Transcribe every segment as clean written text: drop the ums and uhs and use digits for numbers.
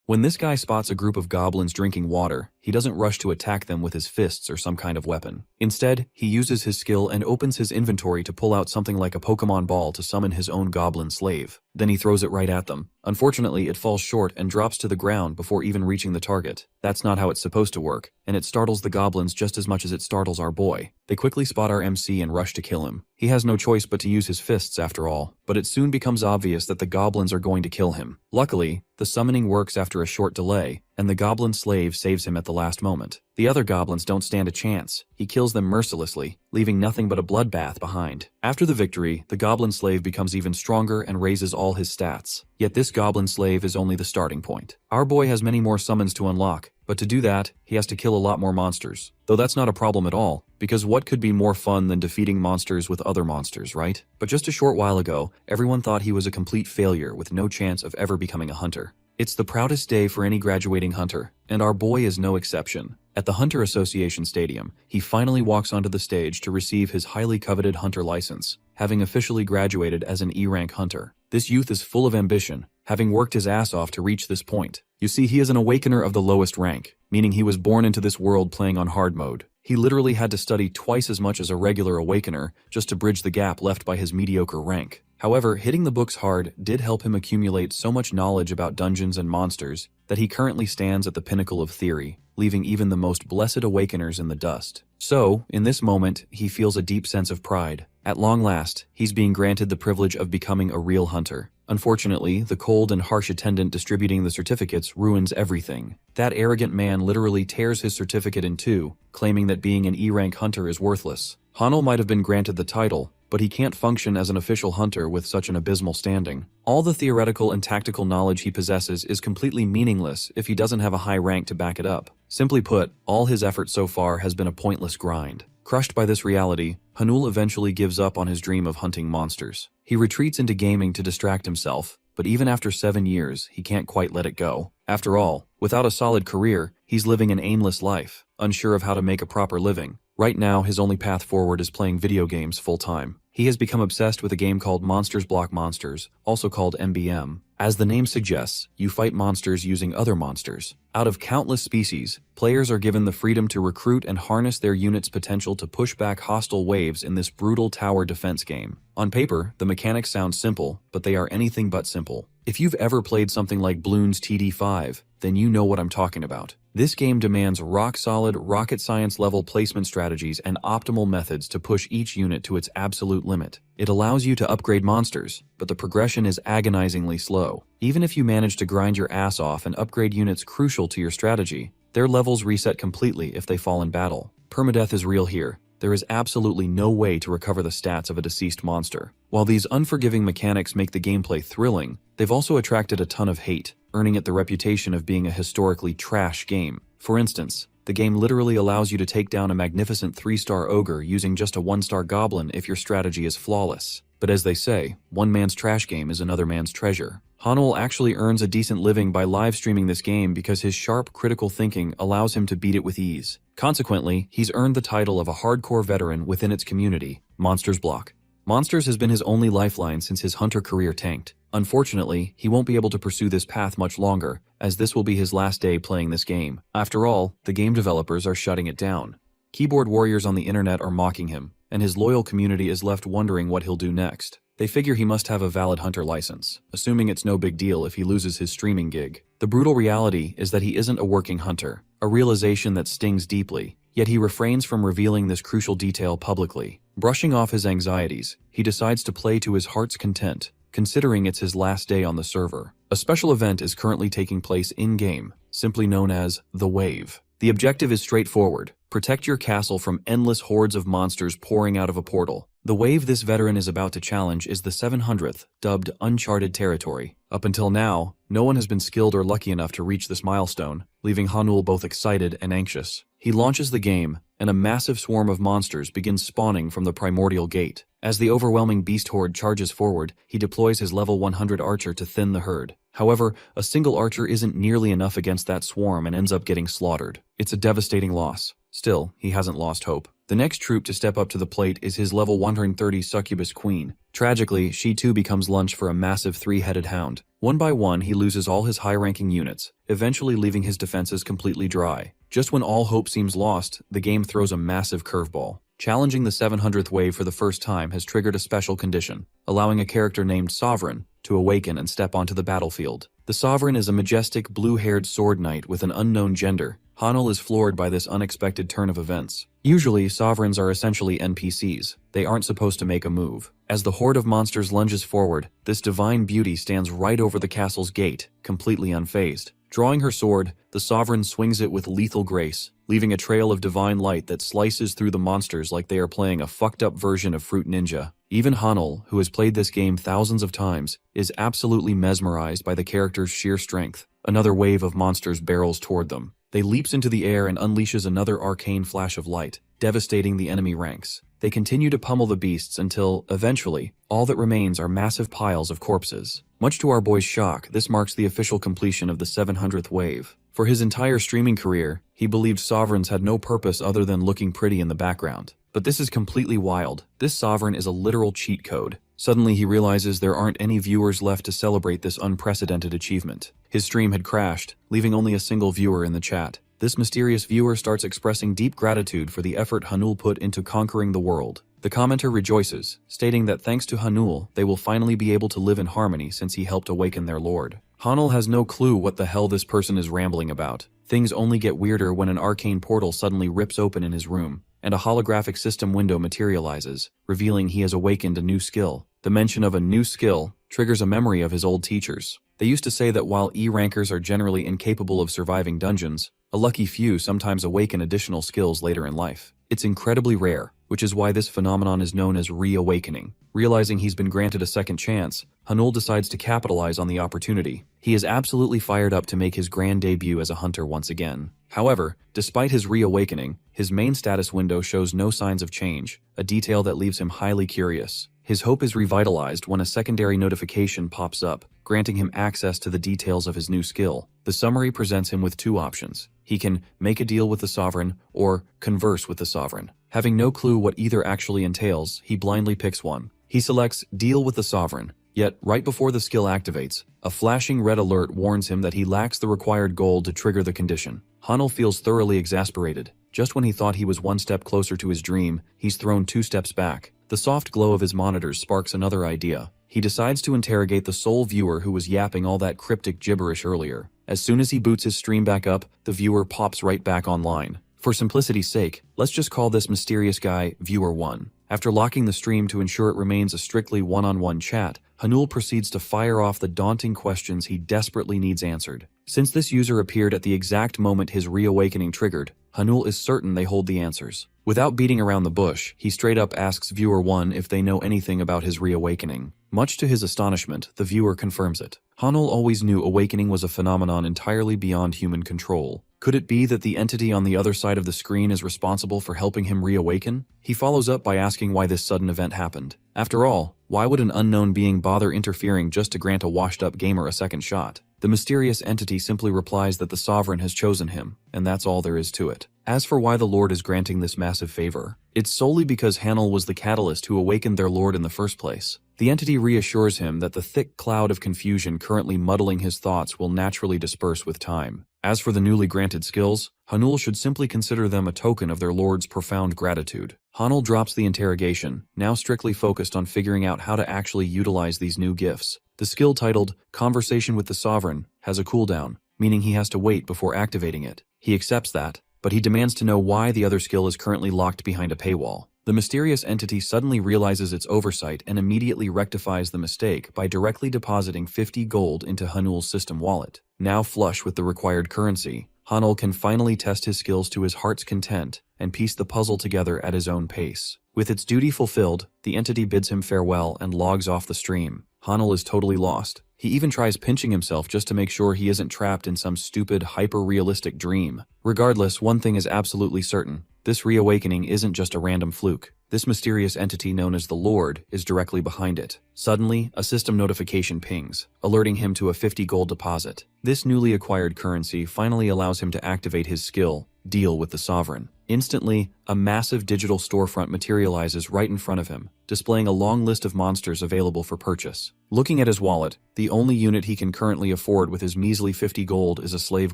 When this guy spots a group of goblins drinking water, he doesn't rush to attack them with his fists or some kind of weapon. Instead, he uses his skill and opens his inventory to pull out something like a Pokemon ball to summon his own goblin slave. Then he throws it right at them. Unfortunately, it falls short and drops to the ground before even reaching the target. That's not how it's supposed to work, and it startles the goblins just as much as it startles our boy. They quickly spot our MC and rush to kill him. He has no choice but to use his fists after all, but it soon becomes obvious that the goblins are going to kill him. Luckily, the summoning works after a short delay, and the goblin slave saves him at the last moment. The other goblins don't stand a chance. He kills them mercilessly, leaving nothing but a bloodbath behind. After the victory, the goblin slave becomes even stronger and raises all his stats. Yet this goblin slave is only the starting point. Our boy has many more summons to unlock, but to do that, he has to kill a lot more monsters. Though that's not a problem at all, because what could be more fun than defeating monsters with other monsters, right? But just a short while ago, everyone thought he was a complete failure with no chance of ever becoming a hunter. It's the proudest day for any graduating hunter, and our boy is no exception. At the Hunter Association Stadium, he finally walks onto the stage to receive his highly coveted hunter license, having officially graduated as an E-rank hunter. This youth is full of ambition, having worked his ass off to reach this point. You see, he is an awakener of the lowest rank, meaning he was born into this world playing on hard mode. He literally had to study twice as much as a regular awakener just to bridge the gap left by his mediocre rank. However, hitting the books hard did help him accumulate so much knowledge about dungeons and monsters that he currently stands at the pinnacle of theory, leaving even the most blessed awakeners in the dust. So, in this moment, he feels a deep sense of pride. At long last, he's being granted the privilege of becoming a real hunter. Unfortunately, the cold and harsh attendant distributing the certificates ruins everything. That arrogant man literally tears his certificate in two, claiming that being an E-rank hunter is worthless. Hanul might have been granted the title, but he can't function as an official hunter with such an abysmal standing. All the theoretical and tactical knowledge he possesses is completely meaningless if he doesn't have a high rank to back it up. Simply put, all his effort so far has been a pointless grind. Crushed by this reality, Hanul eventually gives up on his dream of hunting monsters. He retreats into gaming to distract himself, but even after 7 years, he can't quite let it go. After all, without a solid career, he's living an aimless life, unsure of how to make a proper living. Right now, his only path forward is playing video games full-time. He has become obsessed with a game called Monsters Block Monsters, also called MBM. As the name suggests, you fight monsters using other monsters. Out of countless species, players are given the freedom to recruit and harness their unit's potential to push back hostile waves in this brutal tower defense game. On paper, the mechanics sound simple, but they are anything but simple. If you've ever played something like Bloons TD5, then you know what I'm talking about. This game demands rock-solid, rocket science-level placement strategies and optimal methods to push each unit to its absolute limit. It allows you to upgrade monsters, but the progression is agonizingly slow. Even if you manage to grind your ass off and upgrade units crucial to your strategy, their levels reset completely if they fall in battle. Permadeath is real here. There is absolutely no way to recover the stats of a deceased monster. While these unforgiving mechanics make the gameplay thrilling, they've also attracted a ton of hate, earning it the reputation of being a historically trash game. For instance, the game literally allows you to take down a magnificent 3-star ogre using just a 1-star goblin if your strategy is flawless. But as they say, one man's trash game is another man's treasure. Hanul actually earns a decent living by live streaming this game because his sharp, critical thinking allows him to beat it with ease. Consequently, he's earned the title of a hardcore veteran within its community, Monsters Block. Monsters has been his only lifeline since his hunter career tanked. Unfortunately, he won't be able to pursue this path much longer, as this will be his last day playing this game. After all, the game developers are shutting it down. Keyboard warriors on the internet are mocking him, and his loyal community is left wondering what he'll do next. They figure he must have a valid hunter license, assuming it's no big deal if he loses his streaming gig. The brutal reality is that he isn't a working hunter, a realization that stings deeply, yet he refrains from revealing this crucial detail publicly. Brushing off his anxieties, he decides to play to his heart's content, considering it's his last day on the server. A special event is currently taking place in-game, simply known as The Wave. The objective is straightforward: protect your castle from endless hordes of monsters pouring out of a portal. The wave this veteran is about to challenge is the 700th, dubbed Uncharted Territory. Up until now, no one has been skilled or lucky enough to reach this milestone, leaving Hanul both excited and anxious. He launches the game, and a massive swarm of monsters begins spawning from the primordial gate. As the overwhelming beast horde charges forward, he deploys his level 100 archer to thin the herd. However, a single archer isn't nearly enough against that swarm and ends up getting slaughtered. It's a devastating loss. Still, he hasn't lost hope. The next troop to step up to the plate is his level 130 succubus queen. Tragically, she too becomes lunch for a massive 3-headed hound. One by one, he loses all his high-ranking units, eventually leaving his defenses completely dry. Just when all hope seems lost, the game throws a massive curveball. Challenging the 700th wave for the first time has triggered a special condition, allowing a character named Sovereign to awaken and step onto the battlefield. The Sovereign is a majestic blue-haired sword knight with an unknown gender. Hanul is floored by this unexpected turn of events. Usually, Sovereigns are essentially NPCs. They aren't supposed to make a move. As the horde of monsters lunges forward, this divine beauty stands right over the castle's gate, completely unfazed. Drawing her sword, the Sovereign swings it with lethal grace, leaving a trail of divine light that slices through the monsters like they are playing a fucked-up version of Fruit Ninja. Even Hanul, who has played this game thousands of times, is absolutely mesmerized by the character's sheer strength. Another wave of monsters barrels toward them. They leaps into the air and unleashes another arcane flash of light, devastating the enemy ranks. They continue to pummel the beasts until, eventually, all that remains are massive piles of corpses. Much to our boy's shock, this marks the official completion of the 700th wave. For his entire streaming career, he believed Sovereigns had no purpose other than looking pretty in the background. But this is completely wild. This Sovereign is a literal cheat code. Suddenly he realizes there aren't any viewers left to celebrate this unprecedented achievement. His stream had crashed, leaving only a single viewer in the chat. This mysterious viewer starts expressing deep gratitude for the effort Hanul put into conquering the world. The commenter rejoices, stating that thanks to Hanul, they will finally be able to live in harmony since he helped awaken their lord. Hanul has no clue what the hell this person is rambling about. Things only get weirder when an arcane portal suddenly rips open in his room, and a holographic system window materializes, revealing he has awakened a new skill. The mention of a new skill triggers a memory of his old teachers. They used to say that while E-rankers are generally incapable of surviving dungeons, a lucky few sometimes awaken additional skills later in life. It's incredibly rare, which is why this phenomenon is known as reawakening. Realizing he's been granted a second chance, Hanul decides to capitalize on the opportunity. He is absolutely fired up to make his grand debut as a hunter once again. However, despite his reawakening, his main status window shows no signs of change, a detail that leaves him highly curious. His hope is revitalized when a secondary notification pops up, granting him access to the details of his new skill. The summary presents him with two options. He can make a deal with the Sovereign or converse with the Sovereign. Having no clue what either actually entails, he blindly picks one. He selects Deal with the Sovereign, yet right before the skill activates, a flashing red alert warns him that he lacks the required gold to trigger the condition. Hanul feels thoroughly exasperated. Just when he thought he was one step closer to his dream, he's thrown 2 steps back. The soft glow of his monitors sparks another idea. He decides to interrogate the sole viewer who was yapping all that cryptic gibberish earlier. As soon as he boots his stream back up, the viewer pops right back online. For simplicity's sake, let's just call this mysterious guy Viewer 1. After locking the stream to ensure it remains a strictly one-on-one chat, Hanul proceeds to fire off the daunting questions he desperately needs answered. Since this user appeared at the exact moment his reawakening triggered, Hanul is certain they hold the answers. Without beating around the bush, he straight up asks Viewer 1 if they know anything about his reawakening. Much to his astonishment, the viewer confirms it. Hanul always knew awakening was a phenomenon entirely beyond human control. Could it be that the entity on the other side of the screen is responsible for helping him reawaken? He follows up by asking why this sudden event happened. After all, why would an unknown being bother interfering just to grant a washed-up gamer a second shot? The mysterious entity simply replies that the Sovereign has chosen him, and that's all there is to it. As for why the Lord is granting this massive favor, it's solely because Hanul was the catalyst who awakened their Lord in the first place. The entity reassures him that the thick cloud of confusion currently muddling his thoughts will naturally disperse with time. As for the newly granted skills, Hanul should simply consider them a token of their Lord's profound gratitude. Hanul drops the interrogation, now strictly focused on figuring out how to actually utilize these new gifts. The skill titled Conversation with the Sovereign has a cooldown, meaning he has to wait before activating it. He accepts that, but he demands to know why the other skill is currently locked behind a paywall. The mysterious entity suddenly realizes its oversight and immediately rectifies the mistake by directly depositing 50 gold into Hanul's system wallet. Now flush with the required currency, Hanul can finally test his skills to his heart's content and piece the puzzle together at his own pace. With its duty fulfilled, the entity bids him farewell and logs off the stream. Hanul is totally lost. He even tries pinching himself just to make sure he isn't trapped in some stupid, hyper-realistic dream. Regardless, one thing is absolutely certain. This reawakening isn't just a random fluke. This mysterious entity known as the Lord is directly behind it. Suddenly, a system notification pings, alerting him to a 50 gold deposit. This newly acquired currency finally allows him to activate his skill, Deal with the Sovereign. Instantly, a massive digital storefront materializes right in front of him, displaying a long list of monsters available for purchase. Looking at his wallet, the only unit he can currently afford with his measly 50 gold is a slave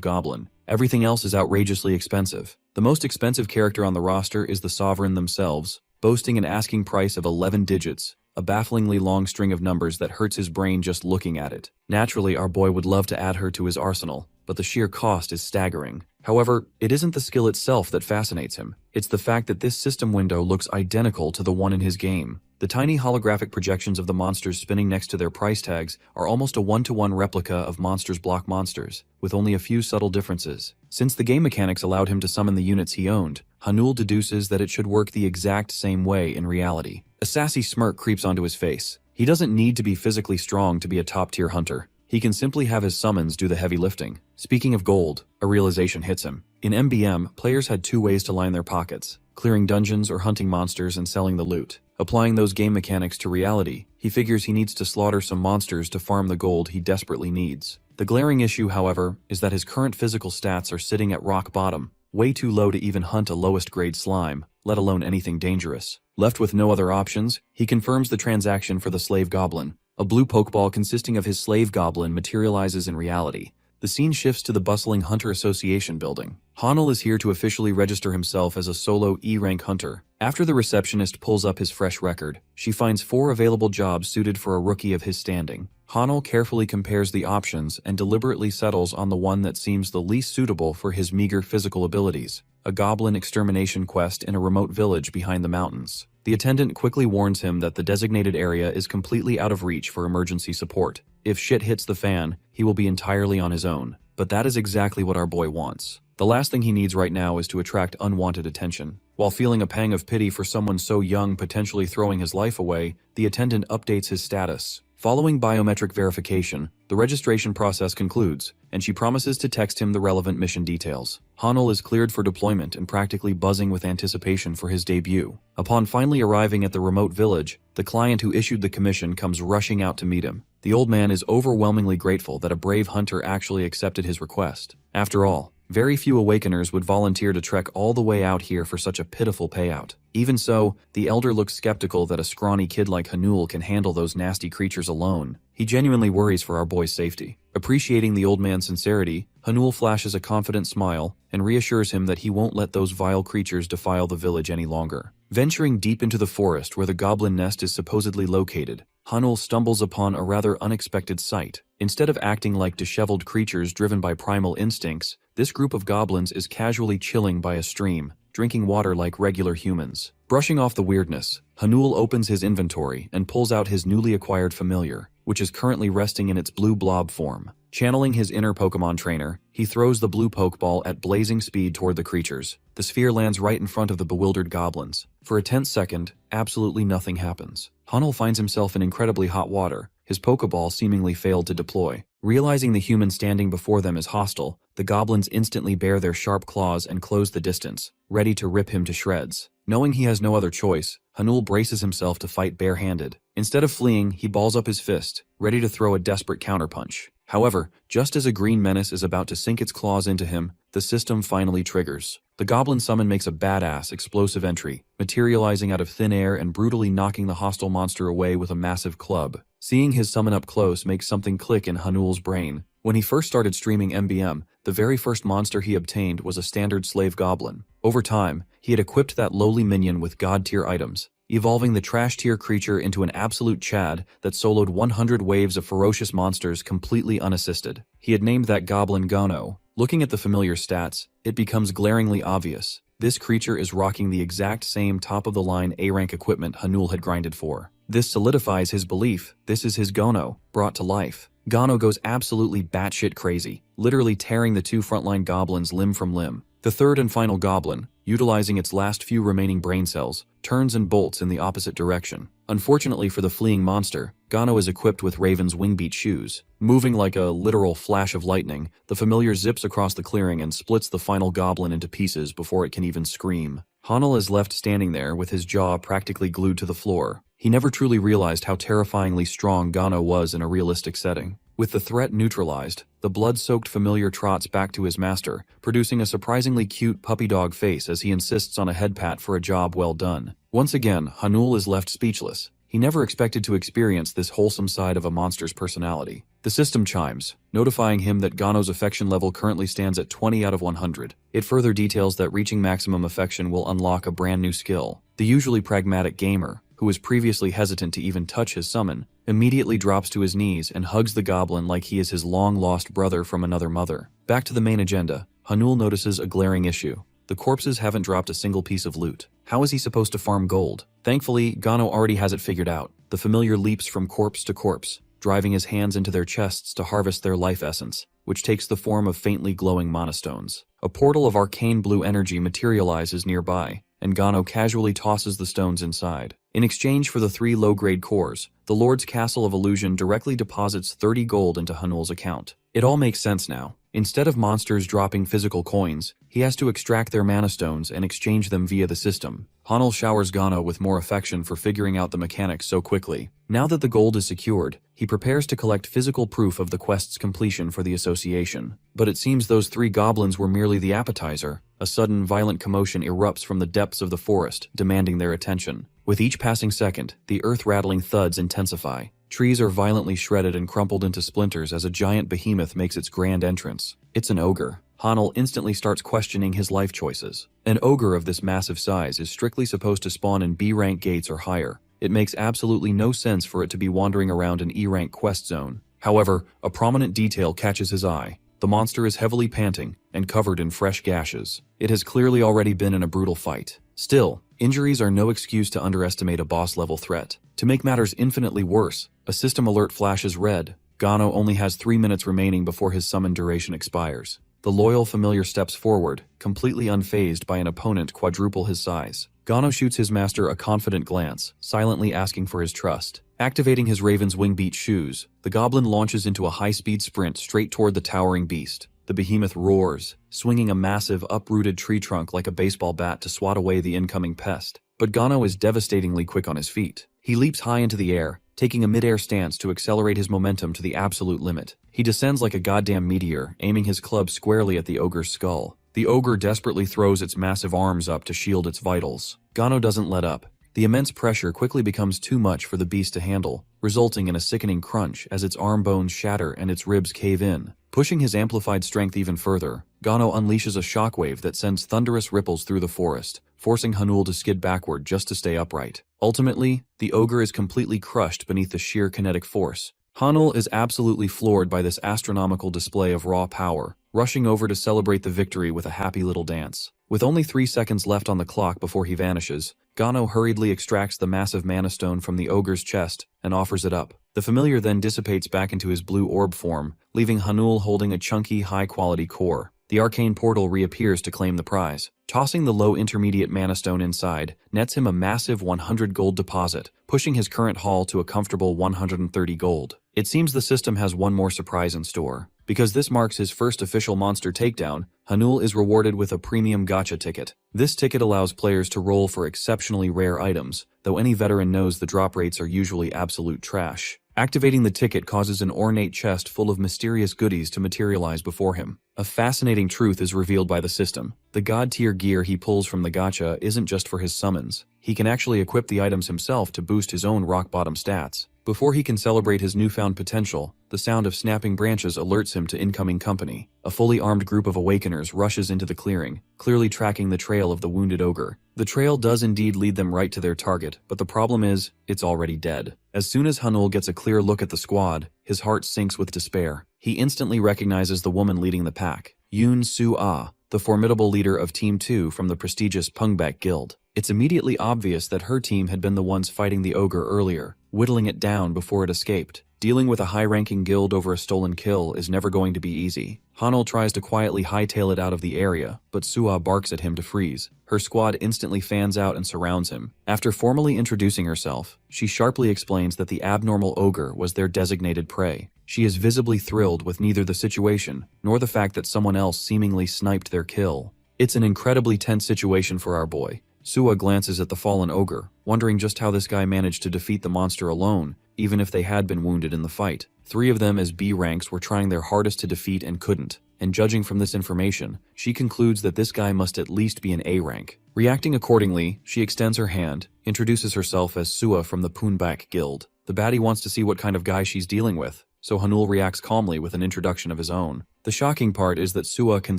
goblin. Everything else is outrageously expensive. The most expensive character on the roster is the Sovereign themselves, boasting an asking price of 11 digits, a bafflingly long string of numbers that hurts his brain just looking at it. Naturally, our boy would love to add her to his arsenal, but the sheer cost is staggering. However, it isn't the skill itself that fascinates him. It's the fact that this system window looks identical to the one in his game. The tiny holographic projections of the monsters spinning next to their price tags are almost a one-to-one replica of Monsters Block monsters, with only a few subtle differences. Since the game mechanics allowed him to summon the units he owned, Hanul deduces that it should work the exact same way in reality. A sassy smirk creeps onto his face. He doesn't need to be physically strong to be a top-tier hunter. He can simply have his summons do the heavy lifting. Speaking of gold, a realization hits him. In MBM, players had two ways to line their pockets: clearing dungeons or hunting monsters and selling the loot. Applying those game mechanics to reality, he figures he needs to slaughter some monsters to farm the gold he desperately needs. The glaring issue, however, is that his current physical stats are sitting at rock bottom, way too low to even hunt a lowest grade slime, let alone anything dangerous. Left with no other options, he confirms the transaction for the slave goblin. A blue Pokeball consisting of his slave goblin materializes in reality. The scene shifts to the bustling Hunter Association building. Hanul is here to officially register himself as a solo E-rank hunter. After the receptionist pulls up his fresh record, she finds 4 available jobs suited for a rookie of his standing. Hanul carefully compares the options and deliberately settles on the one that seems the least suitable for his meager physical abilities: a goblin extermination quest in a remote village behind the mountains. The attendant quickly warns him that the designated area is completely out of reach for emergency support. If shit hits the fan, he will be entirely on his own. But that is exactly what our boy wants. The last thing he needs right now is to attract unwanted attention. While feeling a pang of pity for someone so young potentially throwing his life away, the attendant updates his status. Following biometric verification, the registration process concludes, and she promises to text him the relevant mission details. Hanul is cleared for deployment and practically buzzing with anticipation for his debut. Upon finally arriving at the remote village, the client who issued the commission comes rushing out to meet him. The old man is overwhelmingly grateful that a brave hunter actually accepted his request. After all, very few awakeners would volunteer to trek all the way out here for such a pitiful payout. Even so, the elder looks skeptical that a scrawny kid like Hanul can handle those nasty creatures alone. He genuinely worries for our boy's safety. Appreciating the old man's sincerity, Hanul flashes a confident smile and reassures him that he won't let those vile creatures defile the village any longer. Venturing deep into the forest where the goblin nest is supposedly located, Hanul stumbles upon a rather unexpected sight. Instead of acting like disheveled creatures driven by primal instincts, this group of goblins is casually chilling by a stream, drinking water like regular humans. Brushing off the weirdness, Hanul opens his inventory and pulls out his newly acquired familiar, which is currently resting in its blue blob form. Channeling his inner Pokemon trainer, he throws the blue Pokeball at blazing speed toward the creatures. The sphere lands right in front of the bewildered goblins. For a tense second, absolutely nothing happens. Hanul finds himself in incredibly hot water. His Pokeball seemingly failed to deploy. Realizing the human standing before them is hostile, the goblins instantly bare their sharp claws and close the distance, ready to rip him to shreds. Knowing he has no other choice, Hanul braces himself to fight barehanded. Instead of fleeing, he balls up his fist, ready to throw a desperate counterpunch. However, just as a green menace is about to sink its claws into him, the system finally triggers. The goblin summon makes a badass, explosive entry, materializing out of thin air and brutally knocking the hostile monster away with a massive club. Seeing his summon up close makes something click in Hanul's brain. When he first started streaming MBM, the very first monster he obtained was a standard slave goblin. Over time, he had equipped that lowly minion with god-tier items, evolving the trash-tier creature into an absolute chad that soloed 100 waves of ferocious monsters completely unassisted. He had named that goblin Gono. Looking at the familiar stats, it becomes glaringly obvious. This creature is rocking the exact same top-of-the-line A-rank equipment Hanul had grinded for. This solidifies his belief this is his Gono, brought to life. Gono goes absolutely batshit crazy, literally tearing the 2 frontline goblins limb from limb. The third and final goblin, utilizing its last few remaining brain cells, turns and bolts in the opposite direction. Unfortunately for the fleeing monster, Gono is equipped with Raven's wingbeat shoes. Moving like a literal flash of lightning, the familiar zips across the clearing and splits the final goblin into pieces before it can even scream. Hanul is left standing there with his jaw practically glued to the floor. He never truly realized how terrifyingly strong Gono was in a realistic setting. With the threat neutralized, the blood-soaked familiar trots back to his master, producing a surprisingly cute puppy dog face as he insists on a head pat for a job well done. Once again, Hanul is left speechless. He never expected to experience this wholesome side of a monster's personality. The system chimes, notifying him that Gano's affection level currently stands at 20 out of 100. It further details that reaching maximum affection will unlock a brand new skill. The usually pragmatic gamer, who was previously hesitant to even touch his summon, immediately drops to his knees and hugs the goblin like he is his long-lost brother from another mother. Back to the main agenda, Hanul notices a glaring issue. The corpses haven't dropped a single piece of loot. How is he supposed to farm gold? Thankfully, Gano already has it figured out. The familiar leaps from corpse to corpse, driving his hands into their chests to harvest their life essence, which takes the form of faintly glowing monastones. A portal of arcane blue energy materializes nearby, and Gano casually tosses the stones inside. In exchange for the 3 low-grade cores, the Lord's Castle of Illusion directly deposits 30 gold into Hanul's account. It all makes sense now. Instead of monsters dropping physical coins, he has to extract their mana stones and exchange them via the system. Hanul showers Gano with more affection for figuring out the mechanics so quickly. Now that the gold is secured, he prepares to collect physical proof of the quest's completion for the association. But it seems those 3 goblins were merely the appetizer. A sudden, violent commotion erupts from the depths of the forest, demanding their attention. With each passing second, the earth-rattling thuds intensify. Trees are violently shredded and crumpled into splinters as a giant behemoth makes its grand entrance. It's an ogre. Hanul instantly starts questioning his life choices. An ogre of this massive size is strictly supposed to spawn in B-rank gates or higher. It makes absolutely no sense for it to be wandering around an E-rank quest zone. However, a prominent detail catches his eye. The monster is heavily panting and covered in fresh gashes. It has clearly already been in a brutal fight. Still, injuries are no excuse to underestimate a boss-level threat. To make matters infinitely worse, a system alert flashes red. Gano only has 3 minutes remaining before his summon duration expires. The loyal familiar steps forward, completely unfazed by an opponent quadruple his size. Gano shoots his master a confident glance, silently asking for his trust. Activating his raven's wing-beat shoes, the goblin launches into a high-speed sprint straight toward the towering beast. The behemoth roars, swinging a massive, uprooted tree trunk like a baseball bat to swat away the incoming pest. But Gano is devastatingly quick on his feet. He leaps high into the air, taking a mid-air stance to accelerate his momentum to the absolute limit. He descends like a goddamn meteor, aiming his club squarely at the ogre's skull. The ogre desperately throws its massive arms up to shield its vitals. Gano doesn't let up. The immense pressure quickly becomes too much for the beast to handle, resulting in a sickening crunch as its arm bones shatter and its ribs cave in. Pushing his amplified strength even further, Gano unleashes a shockwave that sends thunderous ripples through the forest, forcing Hanul to skid backward just to stay upright. Ultimately, the ogre is completely crushed beneath the sheer kinetic force. Hanul is absolutely floored by this astronomical display of raw power, rushing over to celebrate the victory with a happy little dance. With only 3 seconds left on the clock before he vanishes, Gano hurriedly extracts the massive mana stone from the ogre's chest and offers it up. The familiar then dissipates back into his blue orb form, leaving Hanul holding a chunky, high-quality core. The arcane portal reappears to claim the prize. Tossing the low intermediate mana stone inside nets him a massive 100 gold deposit, pushing his current haul to a comfortable 130 gold. It seems the system has one more surprise in store. Because this marks his first official monster takedown, Hanul is rewarded with a premium gacha ticket. This ticket allows players to roll for exceptionally rare items, though any veteran knows the drop rates are usually absolute trash. Activating the ticket causes an ornate chest full of mysterious goodies to materialize before him. A fascinating truth is revealed by the system. The god-tier gear he pulls from the gacha isn't just for his summons. He can actually equip the items himself to boost his own rock-bottom stats. Before he can celebrate his newfound potential, the sound of snapping branches alerts him to incoming company. A fully armed group of awakeners rushes into the clearing, clearly tracking the trail of the wounded ogre. The trail does indeed lead them right to their target, but the problem is, it's already dead. As soon as Hanul gets a clear look at the squad, his heart sinks with despair. He instantly recognizes the woman leading the pack, Yoon Soo-ah, the formidable leader of Team 2 from the prestigious Pungbak Guild. It's immediately obvious that her team had been the ones fighting the ogre earlier, whittling it down before it escaped. Dealing with a high-ranking guild over a stolen kill is never going to be easy. Hanul tries to quietly hightail it out of the area, but Sua barks at him to freeze. Her squad instantly fans out and surrounds him. After formally introducing herself, she sharply explains that the abnormal ogre was their designated prey. She is visibly thrilled with neither the situation nor the fact that someone else seemingly sniped their kill. It's an incredibly tense situation for our boy. Sua glances at the fallen ogre, wondering just how this guy managed to defeat the monster alone, even if they had been wounded in the fight. 3 of them as B ranks were trying their hardest to defeat and couldn't, and judging from this information, she concludes that this guy must at least be an A rank. Reacting accordingly, she extends her hand, introduces herself as Sua from the Poonback Guild. The baddie wants to see what kind of guy she's dealing with, so Hanul reacts calmly with an introduction of his own. The shocking part is that Sua can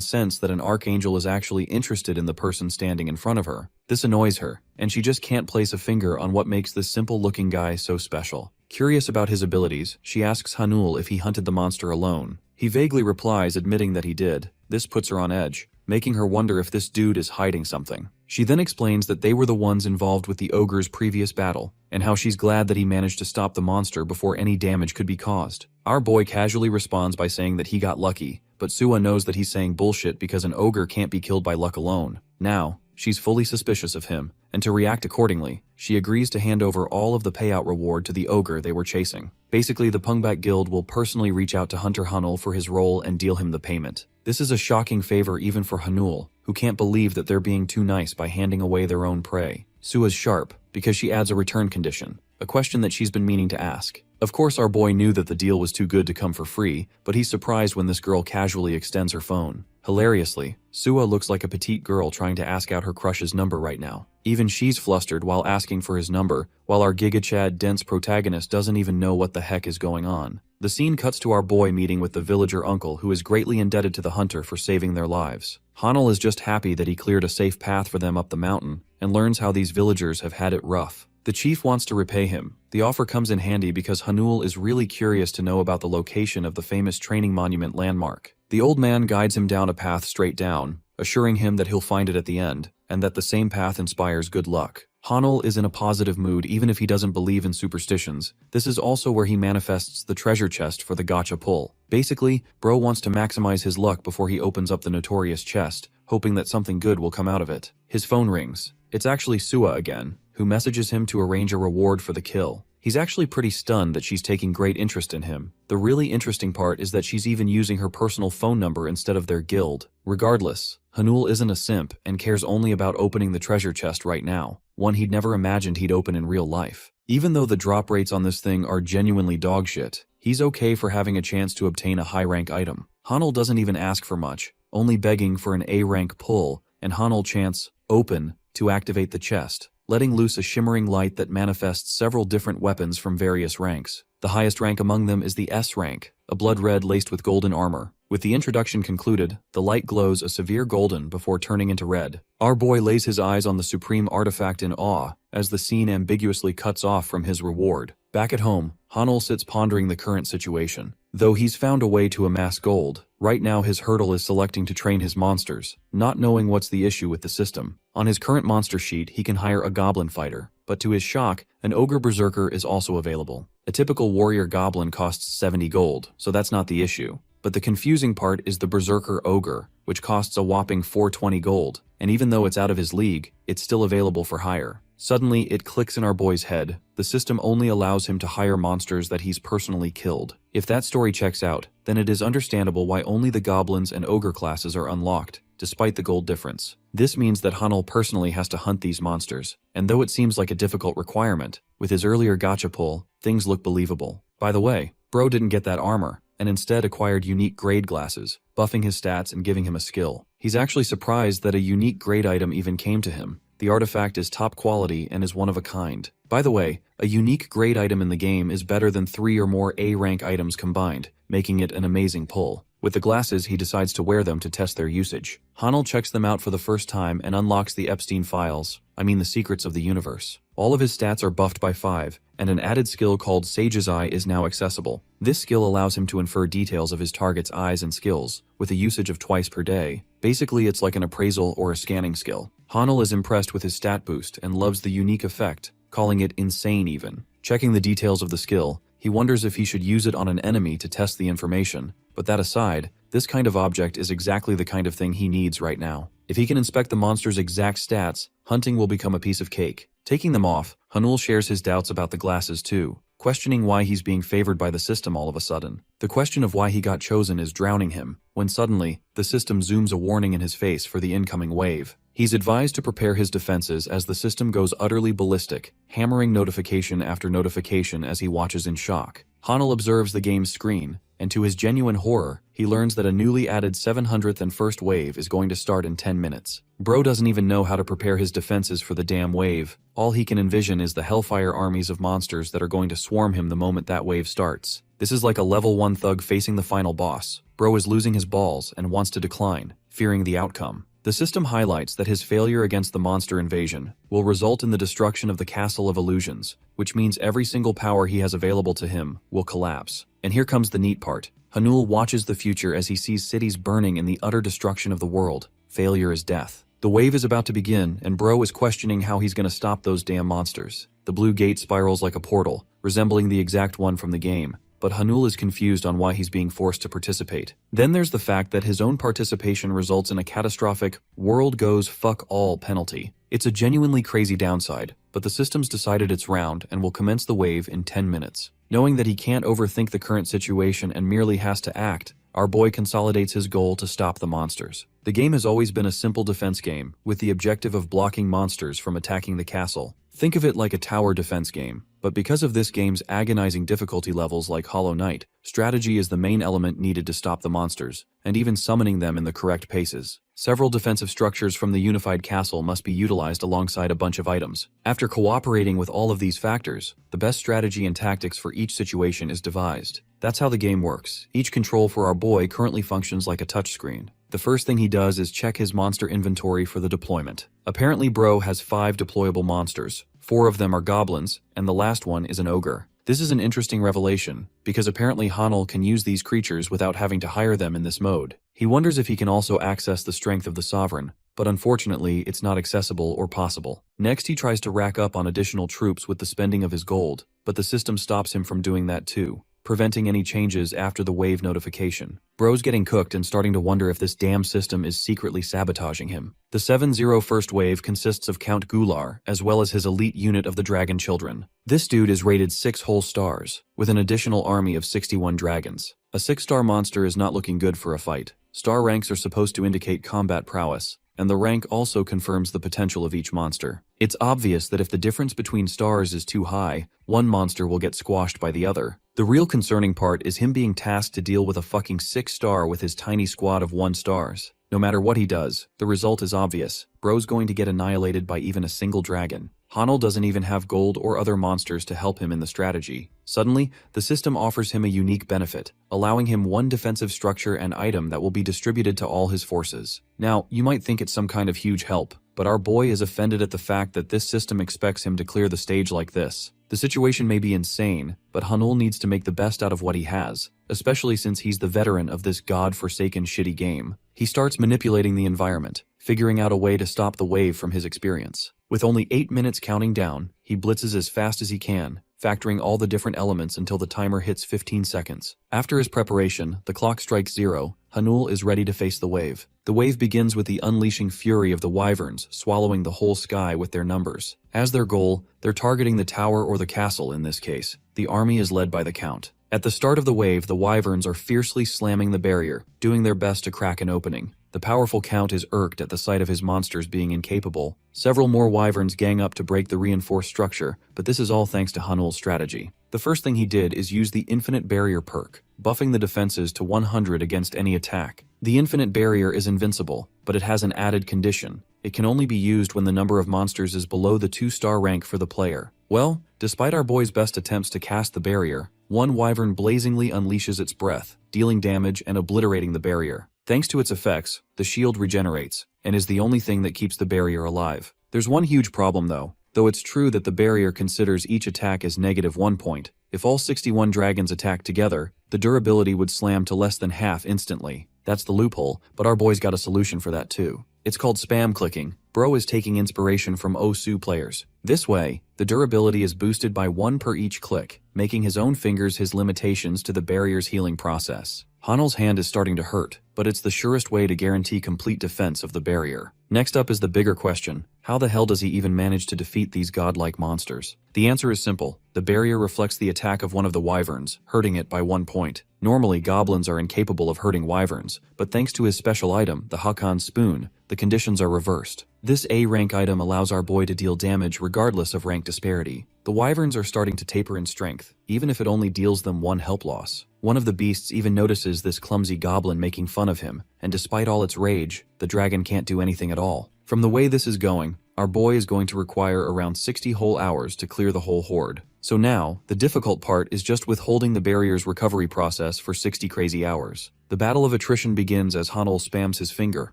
sense that an archangel is actually interested in the person standing in front of her. This annoys her, and she just can't place a finger on what makes this simple-looking guy so special. Curious about his abilities, she asks Hanul if he hunted the monster alone. He vaguely replies, admitting that he did. This puts her on edge, making her wonder if this dude is hiding something. She then explains that they were the ones involved with the ogre's previous battle, and how she's glad that he managed to stop the monster before any damage could be caused. Our boy casually responds by saying that he got lucky, but Sua knows that he's saying bullshit because an ogre can't be killed by luck alone. Now, she's fully suspicious of him, and to react accordingly, she agrees to hand over all of the payout reward to the ogre they were chasing. Basically, the Poonback Guild will personally reach out to Hunter Hanul for his role and deal him the payment. This is a shocking favor even for Hanul, who can't believe that they're being too nice by handing away their own prey. Sua's sharp, because she adds a return condition, a question that she's been meaning to ask. Of course, our boy knew that the deal was too good to come for free, but he's surprised when this girl casually extends her phone. Hilariously, Sua looks like a petite girl trying to ask out her crush's number right now. Even she's flustered while asking for his number, while our Giga Chad dense protagonist doesn't even know what the heck is going on. The scene cuts to our boy meeting with the villager uncle who is greatly indebted to the hunter for saving their lives. Hanul is just happy that he cleared a safe path for them up the mountain, and learns how these villagers have had it rough. The chief wants to repay him. The offer comes in handy because Hanul is really curious to know about the location of the famous training monument landmark. The old man guides him down a path straight down, assuring him that he'll find it at the end, and that the same path inspires good luck. Hanul is in a positive mood even if he doesn't believe in superstitions. This is also where he manifests the treasure chest for the gacha pull. Basically, bro wants to maximize his luck before he opens up the notorious chest, hoping that something good will come out of it. His phone rings. It's actually Sua again, who messages him to arrange a reward for the kill. He's actually pretty stunned that she's taking great interest in him. The really interesting part is that she's even using her personal phone number instead of their guild. Regardless, Hanul isn't a simp and cares only about opening the treasure chest right now, one he'd never imagined he'd open in real life. Even though the drop rates on this thing are genuinely dogshit, he's okay for having a chance to obtain a high-rank item. Hanul doesn't even ask for much, only begging for an A-rank pull, and Hanul chants, "Open," to activate the chest, letting loose a shimmering light that manifests several different weapons from various ranks. The highest rank among them is the S rank, a blood red laced with golden armor. With the introduction concluded, the light glows a severe golden before turning into red. Our boy lays his eyes on the supreme artifact in awe, as the scene ambiguously cuts off from his reward. Back at home, Hanul sits pondering the current situation. Though he's found a way to amass gold, right now his hurdle is selecting to train his monsters, not knowing what's the issue with the system. On his current monster sheet, he can hire a goblin fighter, but to his shock, an ogre berserker is also available. A typical warrior goblin costs 70 gold, so that's not the issue. But the confusing part is the berserker ogre, which costs a whopping 420 gold, and even though it's out of his league, it's still available for hire. Suddenly, it clicks in our boy's head. The system only allows him to hire monsters that he's personally killed. If that story checks out, then it is understandable why only the goblins and ogre classes are unlocked, despite the gold difference. This means that Hanul personally has to hunt these monsters, and though it seems like a difficult requirement, with his earlier gacha pull, things look believable. By the way, bro didn't get that armor, and instead acquired unique grade glasses, buffing his stats and giving him a skill. He's actually surprised that a unique grade item even came to him. The artifact is top quality and is one of a kind. By the way, a unique grade item in the game is better than 3 or more A-rank items combined, making it an amazing pull. With the glasses, he decides to wear them to test their usage. Hanul checks them out for the first time and unlocks the Epstein files, the secrets of the universe. All of his stats are buffed by 5, and an added skill called Sage's Eye is now accessible. This skill allows him to infer details of his target's eyes and skills, with a usage of twice per day. Basically, it's like an appraisal or a scanning skill. Hanul is impressed with his stat boost and loves the unique effect, calling it insane even. Checking the details of the skill, he wonders if he should use it on an enemy to test the information. But that aside, this kind of object is exactly the kind of thing he needs right now. If he can inspect the monster's exact stats, hunting will become a piece of cake. Taking them off, Hanul shares his doubts about the glasses too, questioning why he's being favored by the system all of a sudden. The question of why he got chosen is drowning him, when suddenly, the system zooms a warning in his face for the incoming wave. He's advised to prepare his defenses as the system goes utterly ballistic, hammering notification after notification as he watches in shock. Hanul observes the game's screen, and to his genuine horror, he learns that a newly added 700th and first wave is going to start in 10 minutes. Bro doesn't even know how to prepare his defenses for the damn wave. All he can envision is the hellfire armies of monsters that are going to swarm him the moment that wave starts. This is like a level 1 thug facing the final boss. Bro is losing his balls and wants to decline, fearing the outcome. The system highlights that his failure against the monster invasion will result in the destruction of the Castle of Illusions, which means every single power he has available to him will collapse. And here comes the neat part. Hanul watches the future as he sees cities burning in the utter destruction of the world. Failure is death. The wave is about to begin, and Bro is questioning how he's going to stop those damn monsters. The blue gate spirals like a portal, resembling the exact one from the game, but Hanul is confused on why he's being forced to participate. Then there's the fact that his own participation results in a catastrophic world goes fuck all penalty. It's a genuinely crazy downside, but the system's decided it's round and will commence the wave in 10 minutes. Knowing that he can't overthink the current situation and merely has to act, our boy consolidates his goal to stop the monsters. The game has always been a simple defense game, with the objective of blocking monsters from attacking the castle. Think of it like a tower defense game, but because of this game's agonizing difficulty levels like Hollow Knight, strategy is the main element needed to stop the monsters, and even summoning them in the correct paces. Several defensive structures from the unified castle must be utilized alongside a bunch of items. After cooperating with all of these factors, the best strategy and tactics for each situation is devised. That's how the game works. Each control for our boy currently functions like a touchscreen. The first thing he does is check his monster inventory for the deployment. Apparently Bro has 5 deployable monsters. 4 of them are goblins, and the last one is an ogre. This is an interesting revelation, because apparently Hanul can use these creatures without having to hire them in this mode. He wonders if he can also access the strength of the sovereign, but unfortunately it's not accessible or possible. Next he tries to rack up on additional troops with the spending of his gold, but the system stops him from doing that too, preventing any changes after the wave notification. Bro's getting cooked and starting to wonder if this damn system is secretly sabotaging him. The 7-0 first wave consists of Count Gular, as well as his elite unit of the Dragon Children. This dude is rated 6 whole stars, with an additional army of 61 dragons. A 6-star monster is not looking good for a fight. Star ranks are supposed to indicate combat prowess, and the rank also confirms the potential of each monster. It's obvious that if the difference between stars is too high, one monster will get squashed by the other. The real concerning part is him being tasked to deal with a fucking 6-star with his tiny squad of 1 stars. No matter what he does, the result is obvious. Bro's going to get annihilated by even a single dragon. Hanul doesn't even have gold or other monsters to help him in the strategy. Suddenly, the system offers him a unique benefit, allowing him 1 defensive structure and item that will be distributed to all his forces. Now, you might think it's some kind of huge help, but our boy is offended at the fact that this system expects him to clear the stage like this. The situation may be insane, but Hanul needs to make the best out of what he has, especially since he's the veteran of this god-forsaken shitty game. He starts manipulating the environment, figuring out a way to stop the wave from his experience. With only 8 minutes counting down, he blitzes as fast as he can, factoring all the different elements until the timer hits 15 seconds. After his preparation, the clock strikes 0. Hanul is ready to face the wave. The wave begins with the unleashing fury of the wyverns, swallowing the whole sky with their numbers. As their goal, they're targeting the tower or the castle in this case. The army is led by the Count. At the start of the wave, the wyverns are fiercely slamming the barrier, doing their best to crack an opening. The powerful Count is irked at the sight of his monsters being incapable. Several more wyverns gang up to break the reinforced structure, but this is all thanks to Hanul's strategy. The first thing he did is use the Infinite Barrier perk, buffing the defenses to 100 against any attack. The Infinite Barrier is invincible, but it has an added condition. It can only be used when the number of monsters is below the 2-star rank for the player. Well, despite our boy's best attempts to cast the barrier, one wyvern blazingly unleashes its breath, dealing damage and obliterating the barrier. Thanks to its effects, the shield regenerates, and is the only thing that keeps the barrier alive. There's one huge problem though. Though it's true that the barrier considers each attack as -1 point, if all 61 dragons attack together, the durability would slam to less than half instantly. That's the loophole, but our boy's got a solution for that too. It's called spam clicking. Bro is taking inspiration from Osu players. This way, the durability is boosted by 1 per each click, making his own fingers his limitations to the barrier's healing process. Hanul's hand is starting to hurt, but it's the surest way to guarantee complete defense of the barrier. Next up is the bigger question. How the hell does he even manage to defeat these godlike monsters? The answer is simple. The barrier reflects the attack of one of the wyverns, hurting it by 1 point. Normally, goblins are incapable of hurting wyverns, but thanks to his special item, the Hakan spoon, the conditions are reversed. This A-rank item allows our boy to deal damage regardless of rank disparity. The wyverns are starting to taper in strength, even if it only deals them 1 health loss. One of the beasts even notices this clumsy goblin making fun of him, and despite all its rage, the dragon can't do anything at all. From the way this is going, our boy is going to require around 60 whole hours to clear the whole horde. So now, the difficult part is just withholding the barrier's recovery process for 60 crazy hours. The battle of attrition begins as Hanul spams his finger,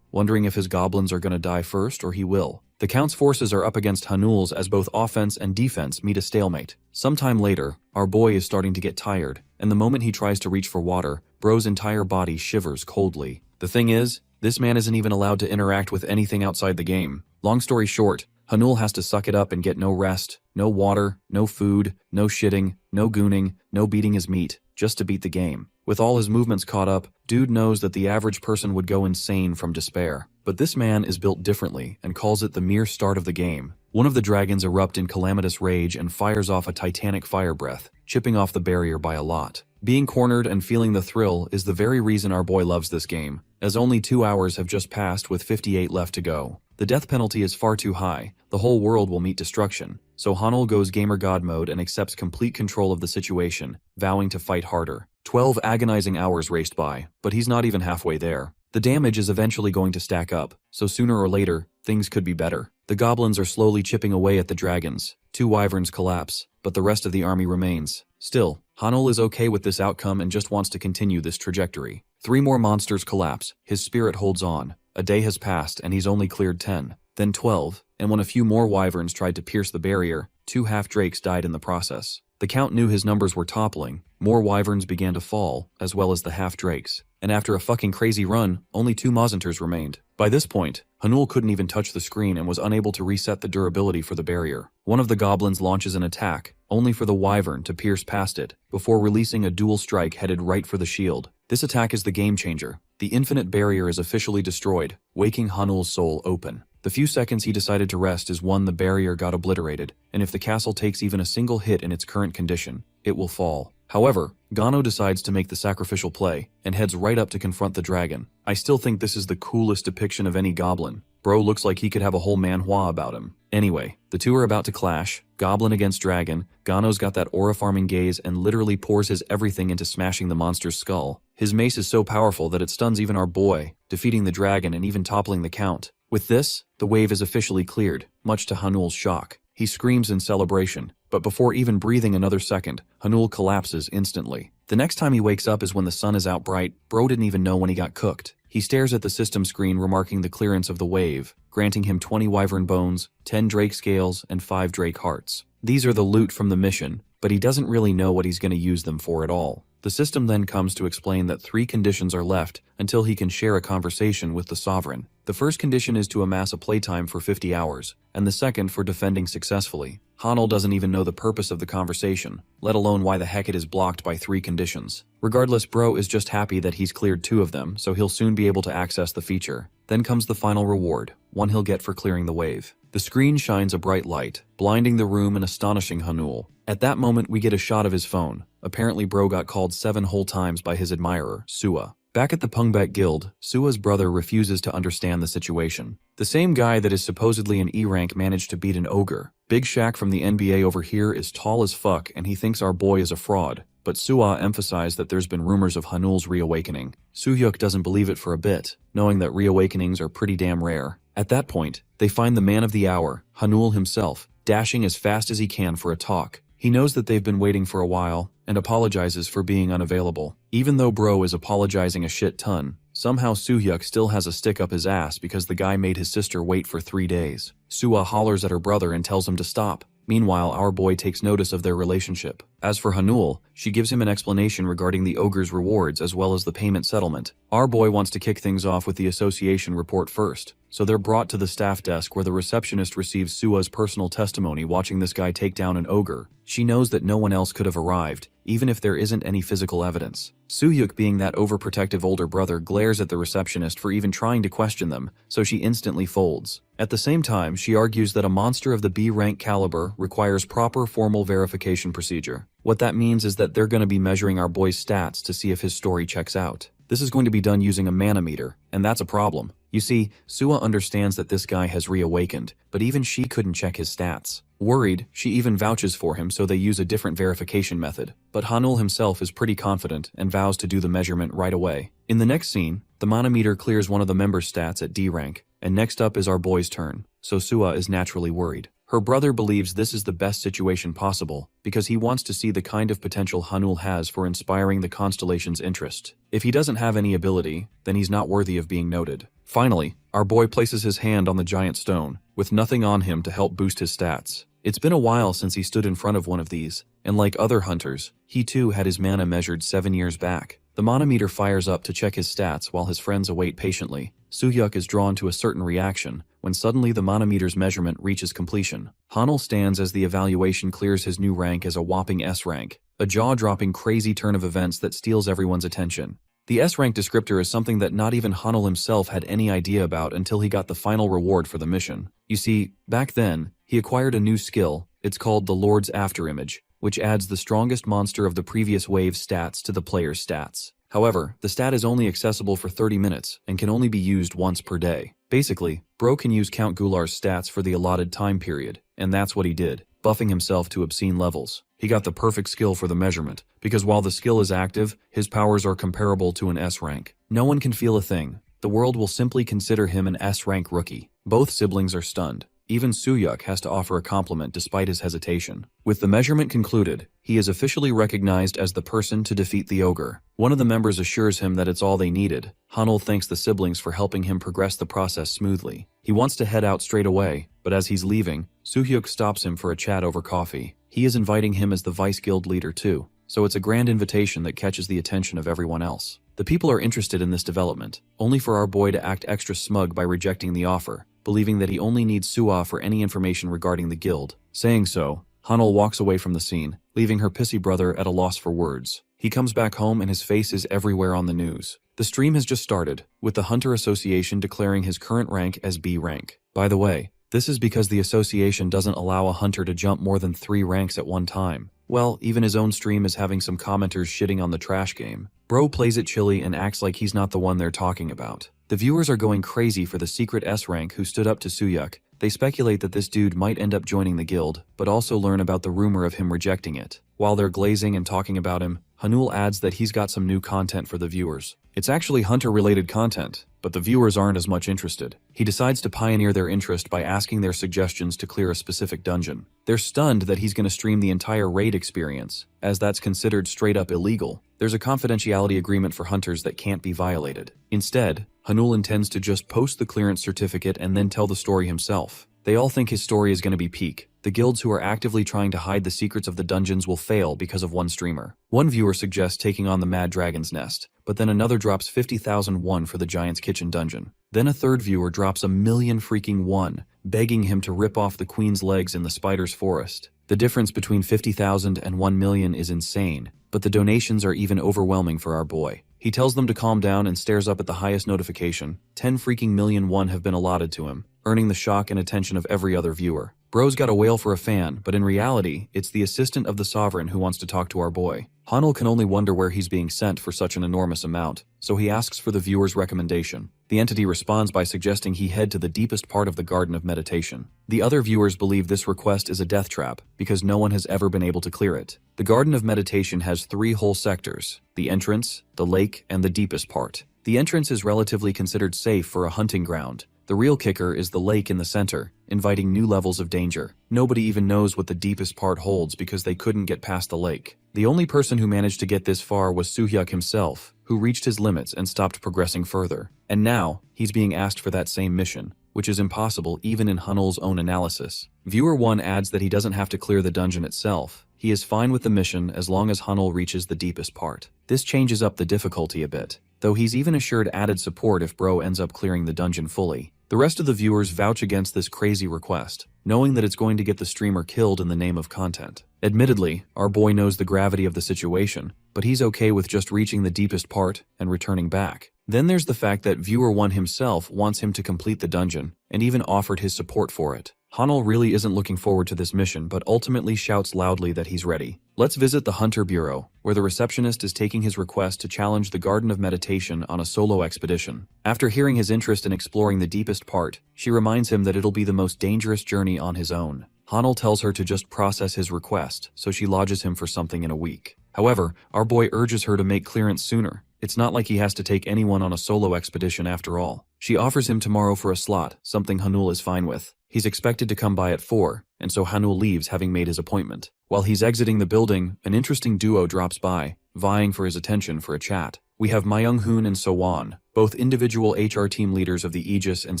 wondering if his goblins are gonna die first or he will. The Count's forces are up against Hanul's as both offense and defense meet a stalemate. Sometime later, our boy is starting to get tired, and the moment he tries to reach for water, Bro's entire body shivers coldly. The thing is, this man isn't even allowed to interact with anything outside the game. Long story short, Hanul has to suck it up and get no rest, no water, no food, no shitting, no gooning, no beating his meat, just to beat the game. With all his movements caught up, dude knows that the average person would go insane from despair. But this man is built differently and calls it the mere start of the game. One of the dragons erupt in calamitous rage and fires off a titanic fire breath, chipping off the barrier by a lot. Being cornered and feeling the thrill is the very reason our boy loves this game, as only 2 hours have just passed with 58 left to go. The death penalty is far too high, the whole world will meet destruction, so Hanul goes gamer god mode and accepts complete control of the situation, vowing to fight harder. 12 agonizing hours raced by, but he's not even halfway there. The damage is eventually going to stack up, so sooner or later, things could be better. The goblins are slowly chipping away at the dragons. 2 wyverns collapse, but the rest of the army remains. Still, Hanul is okay with this outcome and just wants to continue this trajectory. 3 more monsters collapse, his spirit holds on. A day has passed and he's only cleared 10, then 12, and when a few more wyverns tried to pierce the barrier, 2 half-drakes died in the process. The Count knew his numbers were toppling, more wyverns began to fall, as well as the half-drakes, and after a fucking crazy run, only 2 Mazanters remained. By this point, Hanul couldn't even touch the screen and was unable to reset the durability for the barrier. One of the goblins launches an attack, only for the wyvern to pierce past it, before releasing a dual strike headed right for the shield. This attack is the game changer. The infinite barrier is officially destroyed, waking Hanul's soul open. The few seconds he decided to rest is when the barrier got obliterated, and if the castle takes even a single hit in its current condition, it will fall. However, Gano decides to make the sacrificial play, and heads right up to confront the dragon. I still think this is the coolest depiction of any goblin. Bro looks like he could have a whole manhwa about him. Anyway, the two are about to clash, goblin against dragon. Gano's got that aura-farming gaze and literally pours his everything into smashing the monster's skull. His mace is so powerful that it stuns even our boy, defeating the dragon and even toppling the Count. With this, the wave is officially cleared, much to Hanul's shock. He screams in celebration, but before even breathing another second, Hanul collapses instantly. The next time he wakes up is when the sun is out bright. Bro didn't even know when he got cooked. He stares at the system screen remarking the clearance of the wave, granting him 20 wyvern bones, 10 drake scales, and 5 drake hearts. These are the loot from the mission, but he doesn't really know what he's going to use them for at all. The system then comes to explain that 3 conditions are left until he can share a conversation with the sovereign. The first condition is to amass a playtime for 50 hours, and the second for defending successfully. Hanul doesn't even know the purpose of the conversation, let alone why the heck it is blocked by 3 conditions. Regardless, Bro is just happy that he's cleared 2 of them, so he'll soon be able to access the feature. Then comes the final reward, one he'll get for clearing the wave. The screen shines a bright light, blinding the room and astonishing Hanul. At that moment, we get a shot of his phone. Apparently, Bro got called 7 whole times by his admirer, Sua. Back at the Pungbek Guild, Sua's brother refuses to understand the situation. The same guy that is supposedly an E-rank managed to beat an ogre. Big Shaq from the NBA over here is tall as fuck and he thinks our boy is a fraud. But Sua emphasized that there's been rumors of Hanul's reawakening. Suhyuk doesn't believe it for a bit, knowing that reawakenings are pretty damn rare. At that point, they find the man of the hour, Hanul himself, dashing as fast as he can for a talk. He knows that they've been waiting for a while, and apologizes for being unavailable. Even though Bro is apologizing a shit ton, somehow Suhyuk still has a stick up his ass because the guy made his sister wait for 3 days. Sua hollers at her brother and tells him to stop. Meanwhile, our boy takes notice of their relationship. As for Hanul, she gives him an explanation regarding the ogre's rewards as well as the payment settlement. Our boy wants to kick things off with the association report first, so they're brought to the staff desk where the receptionist receives Sua's personal testimony watching this guy take down an ogre. She knows that no one else could have arrived, even if there isn't any physical evidence. Soo-hyuk, being that overprotective older brother, glares at the receptionist for even trying to question them, so she instantly folds. At the same time, she argues that a monster of the B-rank caliber requires proper formal verification procedure. What that means is that they're going to be measuring our boy's stats to see if his story checks out. This is going to be done using a mana meter, and that's a problem. You see, Sua understands that this guy has reawakened, but even she couldn't check his stats. Worried, she even vouches for him, so they use a different verification method. But Hanul himself is pretty confident and vows to do the measurement right away. In the next scene, the mana meter clears one of the members' stats at D rank, and next up is our boy's turn, so Sua is naturally worried. Her brother believes this is the best situation possible because he wants to see the kind of potential Hanul has for inspiring the constellation's interest. If he doesn't have any ability, then he's not worthy of being noted. Finally, our boy places his hand on the giant stone, with nothing on him to help boost his stats. It's been a while since he stood in front of one of these, and like other hunters, he too had his mana measured 7 years back. The mana meter fires up to check his stats while his friends await patiently. Soo-hyuk is drawn to a certain reaction when suddenly the mana meter's measurement reaches completion. Hanul stands as the evaluation clears his new rank as a whopping S rank, a jaw-dropping crazy turn of events that steals everyone's attention. The S-rank descriptor is something that not even Hanul himself had any idea about until he got the final reward for the mission. You see, back then, he acquired a new skill. It's called the Lord's Afterimage, which adds the strongest monster of the previous wave's stats to the player's stats. However, the stat is only accessible for 30 minutes and can only be used once per day. Basically, Bro can use Count Gular's stats for the allotted time period, and that's what he did, buffing himself to obscene levels. He got the perfect skill for the measurement, because while the skill is active, his powers are comparable to an S rank. No one can feel a thing. The world will simply consider him an S rank rookie. Both siblings are stunned. Even Soo-hyuk has to offer a compliment despite his hesitation. With the measurement concluded, he is officially recognized as the person to defeat the ogre. One of the members assures him that it's all they needed. Hanul thanks the siblings for helping him progress the process smoothly. He wants to head out straight away, but as he's leaving, Soo-hyuk stops him for a chat over coffee. He is inviting him as the vice guild leader too, so it's a grand invitation that catches the attention of everyone else. The people are interested in this development, only for our boy to act extra smug by rejecting the offer, believing that he only needs Sua for any information regarding the guild. Saying so, Hanul walks away from the scene, leaving her pissy brother at a loss for words. He comes back home and his face is everywhere on the news. The stream has just started, with the Hunter Association declaring his current rank as B rank. By the way, this is because the association doesn't allow a hunter to jump more than 3 ranks at one time. Well, even his own stream is having some commenters shitting on the trash game. Bro plays it chilly and acts like he's not the one they're talking about. The viewers are going crazy for the secret S rank who stood up to Soo-hyuk. They speculate that this dude might end up joining the guild, but also learn about the rumor of him rejecting it. While they're glazing and talking about him, Hanul adds that he's got some new content for the viewers. It's actually hunter-related content, but the viewers aren't as much interested. He decides to pioneer their interest by asking their suggestions to clear a specific dungeon. They're stunned that he's going to stream the entire raid experience, as that's considered straight-up illegal. There's a confidentiality agreement for hunters that can't be violated. Instead, Hanul intends to just post the clearance certificate and then tell the story himself. They all think his story is going to be peak. The guilds who are actively trying to hide the secrets of the dungeons will fail because of one streamer. One viewer suggests taking on the Mad Dragon's Nest, but then another drops 50,000 won for the Giant's Kitchen dungeon. Then a third viewer drops 1,000,000 freaking won, begging him to rip off the Queen's legs in the Spider's Forest. The difference between 50,000 and 1,000,000 is insane, but the donations are even overwhelming for our boy. He tells them to calm down and stares up at the highest notification. 10 freaking million won have been allotted to him, earning the shock and attention of every other viewer. Bro's got a whale for a fan, but in reality, it's the assistant of the sovereign who wants to talk to our boy. Hanul can only wonder where he's being sent for such an enormous amount, so he asks for the viewer's recommendation. The entity responds by suggesting he head to the deepest part of the Garden of Meditation. The other viewers believe this request is a death trap, because no one has ever been able to clear it. The Garden of Meditation has 3 whole sectors: the entrance, the lake, and the deepest part. The entrance is relatively considered safe for a hunting ground. The real kicker is the lake in the center, inviting new levels of danger. Nobody even knows what the deepest part holds because they couldn't get past the lake. The only person who managed to get this far was Soo-hyuk himself, who reached his limits and stopped progressing further. And now, he's being asked for that same mission, which is impossible even in Hanul's own analysis. Viewer 1 adds that he doesn't have to clear the dungeon itself. He is fine with the mission as long as Hanul reaches the deepest part. This changes up the difficulty a bit, though he's even assured added support if Bro ends up clearing the dungeon fully. The rest of the viewers vouch against this crazy request, knowing that it's going to get the streamer killed in the name of content. Admittedly, our boy knows the gravity of the situation, but he's okay with just reaching the deepest part and returning back. Then there's the fact that Viewer 1 himself wants him to complete the dungeon, and even offered his support for it. Hanul really isn't looking forward to this mission, but ultimately shouts loudly that he's ready. Let's visit the Hunter Bureau, where the receptionist is taking his request to challenge the Garden of Meditation on a solo expedition. After hearing his interest in exploring the deepest part, she reminds him that it'll be the most dangerous journey on his own. Hanul tells her to just process his request, so she lodges him for something in a week. However, our boy urges her to make clearance sooner. It's not like he has to take anyone on a solo expedition after all. She offers him tomorrow for a slot, something Hanul is fine with. He's expected to come by at 4, and so Hanul leaves having made his appointment. While he's exiting the building, an interesting duo drops by, vying for his attention for a chat. We have Myung-hoon and So-won, both individual HR team leaders of the Aegis and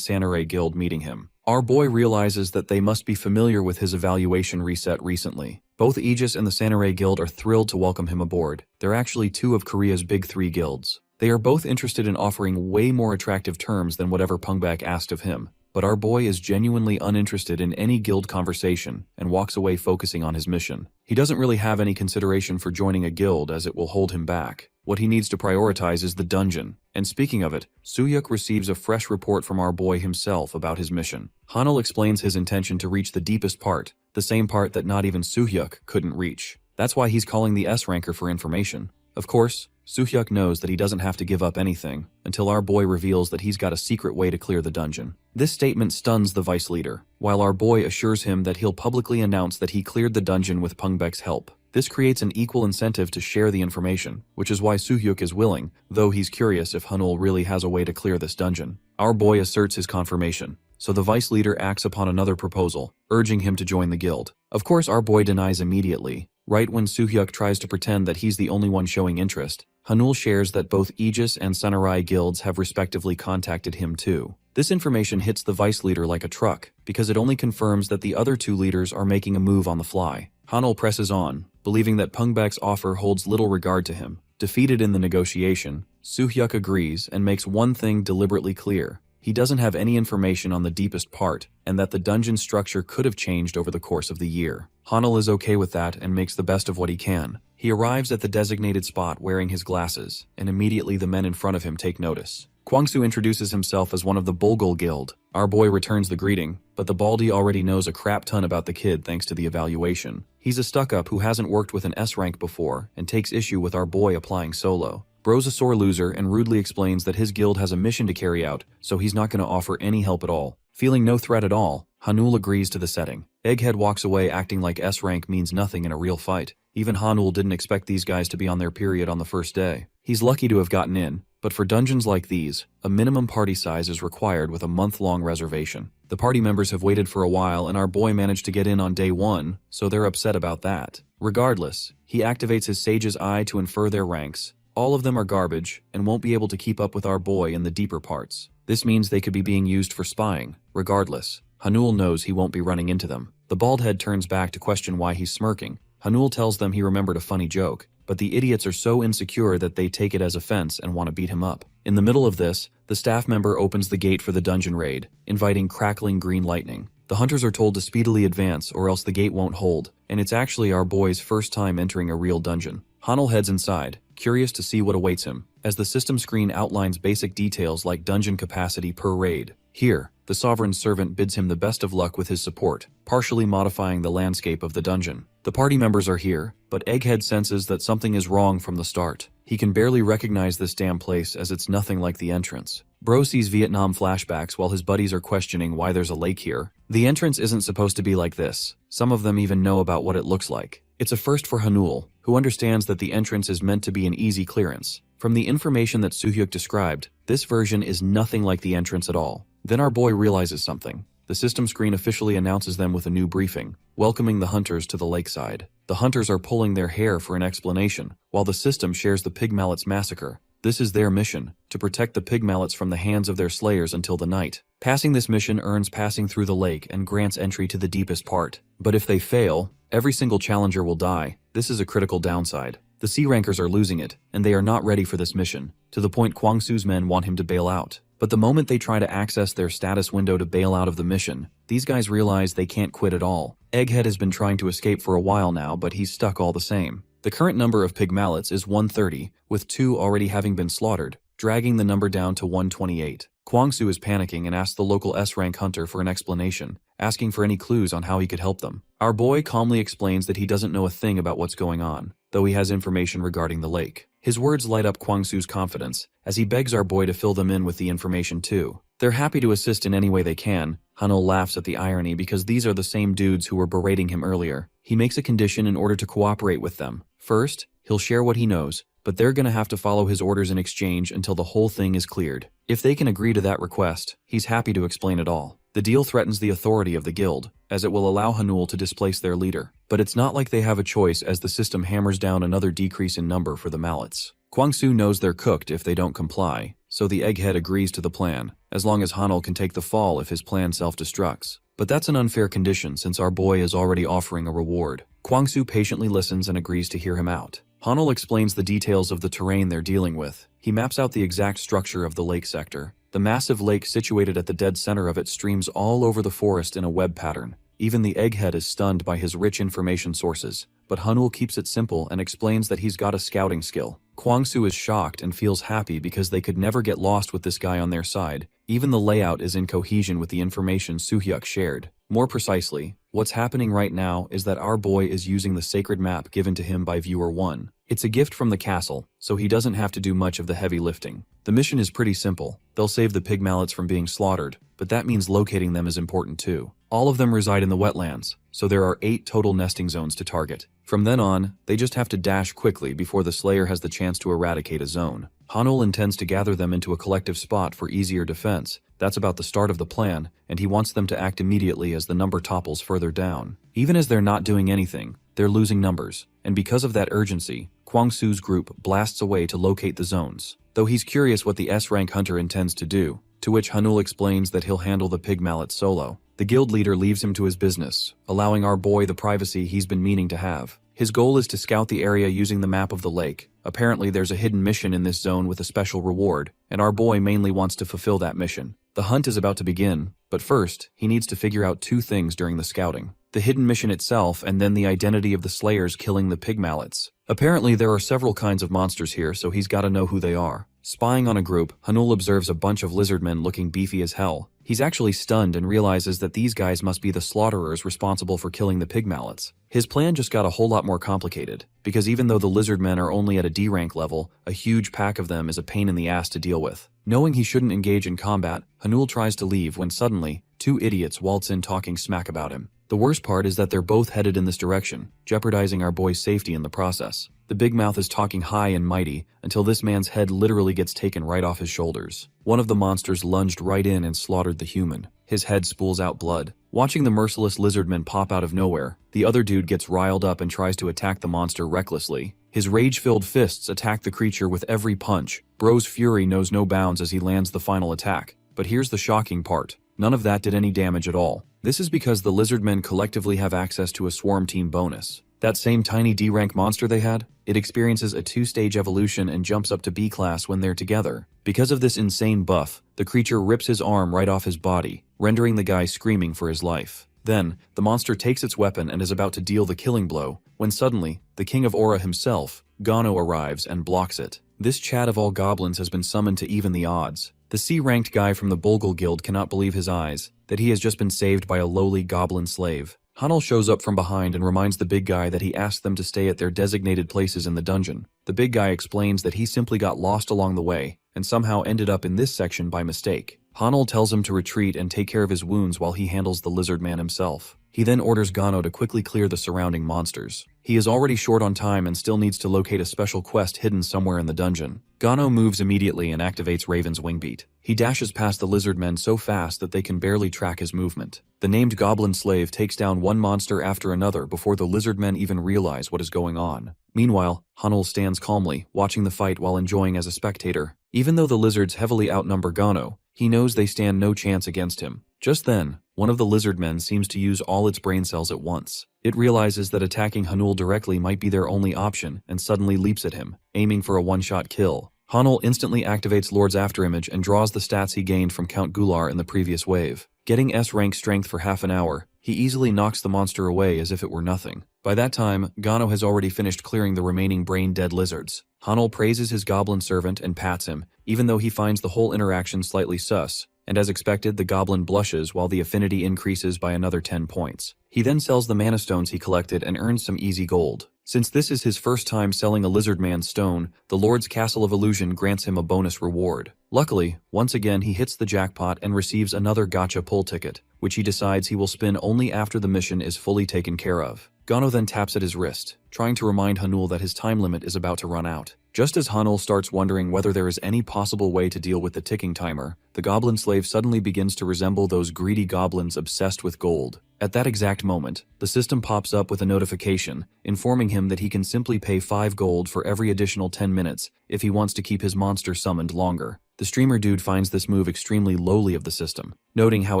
Samurai Guild, meeting him. Our boy realizes that they must be familiar with his evaluation reset recently. Both Aegis and the Samurai Guild are thrilled to welcome him aboard. They're actually 2 of Korea's big 3 guilds. They are both interested in offering way more attractive terms than whatever Pungbak asked of him. But our boy is genuinely uninterested in any guild conversation and walks away focusing on his mission. He doesn't really have any consideration for joining a guild as it will hold him back. What he needs to prioritize is the dungeon. And speaking of it, Soo-hyuk receives a fresh report from our boy himself about his mission. Hanul explains his intention to reach the deepest part, the same part that not even Soo-hyuk couldn't reach. That's why he's calling the S-ranker for information. Of course, Soo-hyuk knows that he doesn't have to give up anything until our boy reveals that he's got a secret way to clear the dungeon. This statement stuns the vice leader, while our boy assures him that he'll publicly announce that he cleared the dungeon with Pungbek's help. This creates an equal incentive to share the information, which is why Soo-hyuk is willing, though he's curious if Hanul really has a way to clear this dungeon. Our boy asserts his confirmation, so the vice leader acts upon another proposal, urging him to join the guild. Of course, our boy denies immediately. Right when Soo-hyuk tries to pretend that he's the only one showing interest, Hanul shares that both Aegis and Samurai guilds have respectively contacted him too. This information hits the vice leader like a truck, because it only confirms that the other 2 leaders are making a move on the fly. Hanul presses on, believing that Pungbak's offer holds little regard to him. Defeated in the negotiation, Soo-hyuk agrees and makes one thing deliberately clear. He doesn't have any information on the deepest part, and that the dungeon structure could have changed over the course of the year. Hanul is okay with that and makes the best of what he can. He arrives at the designated spot wearing his glasses, and immediately the men in front of him take notice. Kwangsu introduces himself as one of the Bulgul Guild. Our boy returns the greeting, but the baldy already knows a crap ton about the kid thanks to the evaluation. He's a stuck-up who hasn't worked with an S rank before and takes issue with our boy applying solo. Bro's a sore loser and rudely explains that his guild has a mission to carry out, so he's not going to offer any help at all. Feeling no threat at all, Hanul agrees to the setting. Egghead walks away acting like S rank means nothing in a real fight. Even Hanul didn't expect these guys to be on their period on the first day. He's lucky to have gotten in, but for dungeons like these, a minimum party size is required with a month-long reservation. The party members have waited for a while and our boy managed to get in on day 1, so they're upset about that. Regardless, he activates his Sage's Eye to infer their ranks. All of them are garbage and won't be able to keep up with our boy in the deeper parts. This means they could be being used for spying. Regardless, Hanul knows he won't be running into them. The baldhead turns back to question why he's smirking. Hanul tells them he remembered a funny joke, but the idiots are so insecure that they take it as offense and want to beat him up. In the middle of this, the staff member opens the gate for the dungeon raid, inviting crackling green lightning. The hunters are told to speedily advance or else the gate won't hold, and it's actually our boy's first time entering a real dungeon. Hanul heads inside, curious to see what awaits him, as the system screen outlines basic details like dungeon capacity per raid. Here, the Sovereign Servant bids him the best of luck with his support, partially modifying the landscape of the dungeon. The party members are here, but Egghead senses that something is wrong from the start. He can barely recognize this damn place as it's nothing like the entrance. Bro sees Vietnam flashbacks while his buddies are questioning why there's a lake here. The entrance isn't supposed to be like this. Some of them even know about what it looks like. It's a first for Hanul, who understands that the entrance is meant to be an easy clearance. From the information that Soo-hyuk described, this version is nothing like the entrance at all. Then our boy realizes something. The system screen officially announces them with a new briefing, welcoming the hunters to the lakeside. The hunters are pulling their hair for an explanation, while the system shares the pig mallets massacre. This is their mission, to protect the pig mallets from the hands of their slayers until the night. Passing this mission earns passing through the lake and grants entry to the deepest part. But if they fail, every single challenger will die. This is a critical downside. The C rankers are losing it, and they are not ready for this mission, to the point Kwang Su's men want him to bail out. But the moment they try to access their status window to bail out of the mission, these guys realize they can't quit at all. Egghead has been trying to escape for a while now, but he's stuck all the same. The current number of pig mallets is 130, with 2 already having been slaughtered, dragging the number down to 128. Kwang Su is panicking and asks the local S-rank hunter for an explanation, asking for any clues on how he could help them. Our boy calmly explains that he doesn't know a thing about what's going on, though he has information regarding the lake. His words light up Kwang Su's confidence, as he begs our boy to fill them in with the information too. They're happy to assist in any way they can. Hanul laughs at the irony because these are the same dudes who were berating him earlier. He makes a condition in order to cooperate with them. First, he'll share what he knows, but they're gonna have to follow his orders in exchange until the whole thing is cleared. If they can agree to that request, he's happy to explain it all. The deal threatens the authority of the guild, as it will allow Hanul to displace their leader. But it's not like they have a choice, as the system hammers down another decrease in number for the mallets. Kwang Su knows they're cooked if they don't comply, so the egghead agrees to the plan, as long as Hanul can take the fall if his plan self-destructs. But that's an unfair condition since our boy is already offering a reward. Kwang Su patiently listens and agrees to hear him out. Hanul explains the details of the terrain they're dealing with. He maps out the exact structure of the lake sector. The massive lake situated at the dead center of it streams all over the forest in a web pattern. Even the egghead is stunned by his rich information sources, but Hanul keeps it simple and explains that he's got a scouting skill. Kwang Su is shocked and feels happy because they could never get lost with this guy on their side. Even the layout is in cohesion with the information Suhyuk shared. More precisely, what's happening right now is that our boy is using the sacred map given to him by Viewer 1. It's a gift from the castle, so he doesn't have to do much of the heavy lifting. The mission is pretty simple. They'll save the pig mallets from being slaughtered, but that means locating them is important too. All of them reside in the wetlands, so there are 8 total nesting zones to target. From then on, they just have to dash quickly before the Slayer has the chance to eradicate a zone. Hanul intends to gather them into a collective spot for easier defense. That's about the start of the plan, and he wants them to act immediately as the number topples further down. Even as they're not doing anything, they're losing numbers, and because of that urgency, Kwang Su's group blasts away to locate the zones. Though he's curious what the S-rank hunter intends to do, to which Hanul explains that he'll handle the pig mallet solo. The guild leader leaves him to his business, allowing our boy the privacy he's been meaning to have. His goal is to scout the area using the map of the lake. Apparently there's a hidden mission in this zone with a special reward, and our boy mainly wants to fulfill that mission. The hunt is about to begin, but first, he needs to figure out 2 things during the scouting. The hidden mission itself, and then the identity of the slayers killing the pig mallets. Apparently there are several kinds of monsters here, so he's gotta know who they are. Spying on a group, Hanul observes a bunch of lizardmen looking beefy as hell. He's actually stunned and realizes that these guys must be the slaughterers responsible for killing the pig mallets. His plan just got a whole lot more complicated, because even though the lizardmen are only at a D rank level, a huge pack of them is a pain in the ass to deal with. Knowing he shouldn't engage in combat, Hanul tries to leave when suddenly, 2 idiots waltz in talking smack about him. The worst part is that they're both headed in this direction, jeopardizing our boy's safety in the process. The big mouth is talking high and mighty until this man's head literally gets taken right off his shoulders. One of the monsters lunged right in and slaughtered the human. His head spools out blood. Watching the merciless lizardman pop out of nowhere, the other dude gets riled up and tries to attack the monster recklessly. His rage-filled fists attack the creature with every punch. Bro's fury knows no bounds as he lands the final attack. But here's the shocking part. None of that did any damage at all. This is because the lizardmen collectively have access to a swarm team bonus. That same tiny D-rank monster they had, it experiences a 2-stage evolution and jumps up to B class when they're together. Because of this insane buff, the creature rips his arm right off his body, rendering the guy screaming for his life. Then, the monster takes its weapon and is about to deal the killing blow, when suddenly, the king of Aura himself, Gano, arrives and blocks it. This Chad of all goblins has been summoned to even the odds. The C-ranked guy from the Bulgul Guild cannot believe his eyes, that he has just been saved by a lowly goblin slave. Hanul shows up from behind and reminds the big guy that he asked them to stay at their designated places in the dungeon. The big guy explains that he simply got lost along the way, and somehow ended up in this section by mistake. Hanul tells him to retreat and take care of his wounds while he handles the lizard man himself. He then orders Gano to quickly clear the surrounding monsters. He is already short on time and still needs to locate a special quest hidden somewhere in the dungeon. Gano moves immediately and activates Raven's wingbeat. He dashes past the lizard men so fast that they can barely track his movement. The named goblin slave takes down one monster after another before the lizard men even realize what is going on. Meanwhile, Hanul stands calmly, watching the fight while enjoying as a spectator. Even though the lizards heavily outnumber Gano, He knows they stand no chance against him. Just then, one of the lizard men seems to use all its brain cells at once. It realizes that attacking Hanul directly might be their only option and suddenly leaps at him, aiming for a one-shot kill. Hanul instantly activates Lord's Afterimage and draws the stats he gained from Count Gular in the previous wave. Getting S-rank strength for half an hour, he easily knocks the monster away as if it were nothing. By that time, Gano has already finished clearing the remaining brain-dead lizards. Hanul praises his goblin servant and pats him, even though he finds the whole interaction slightly sus, and as expected, the goblin blushes while the affinity increases by another 10 points. He then sells the mana stones he collected and earns some easy gold. Since this is his first time selling a lizard man stone, the Lord's Castle of Illusion grants him a bonus reward. Luckily, once again he hits the jackpot and receives another gacha pull ticket, which he decides he will spin only after the mission is fully taken care of. Gano then taps at his wrist, trying to remind Hanul that his time limit is about to run out. Just as Hanul starts wondering whether there is any possible way to deal with the ticking timer, the goblin slave suddenly begins to resemble those greedy goblins obsessed with gold. At that exact moment, the system pops up with a notification, informing him that he can simply pay 5 gold for every additional 10 minutes if he wants to keep his monster summoned longer. The streamer dude finds this move extremely lowly of the system, noting how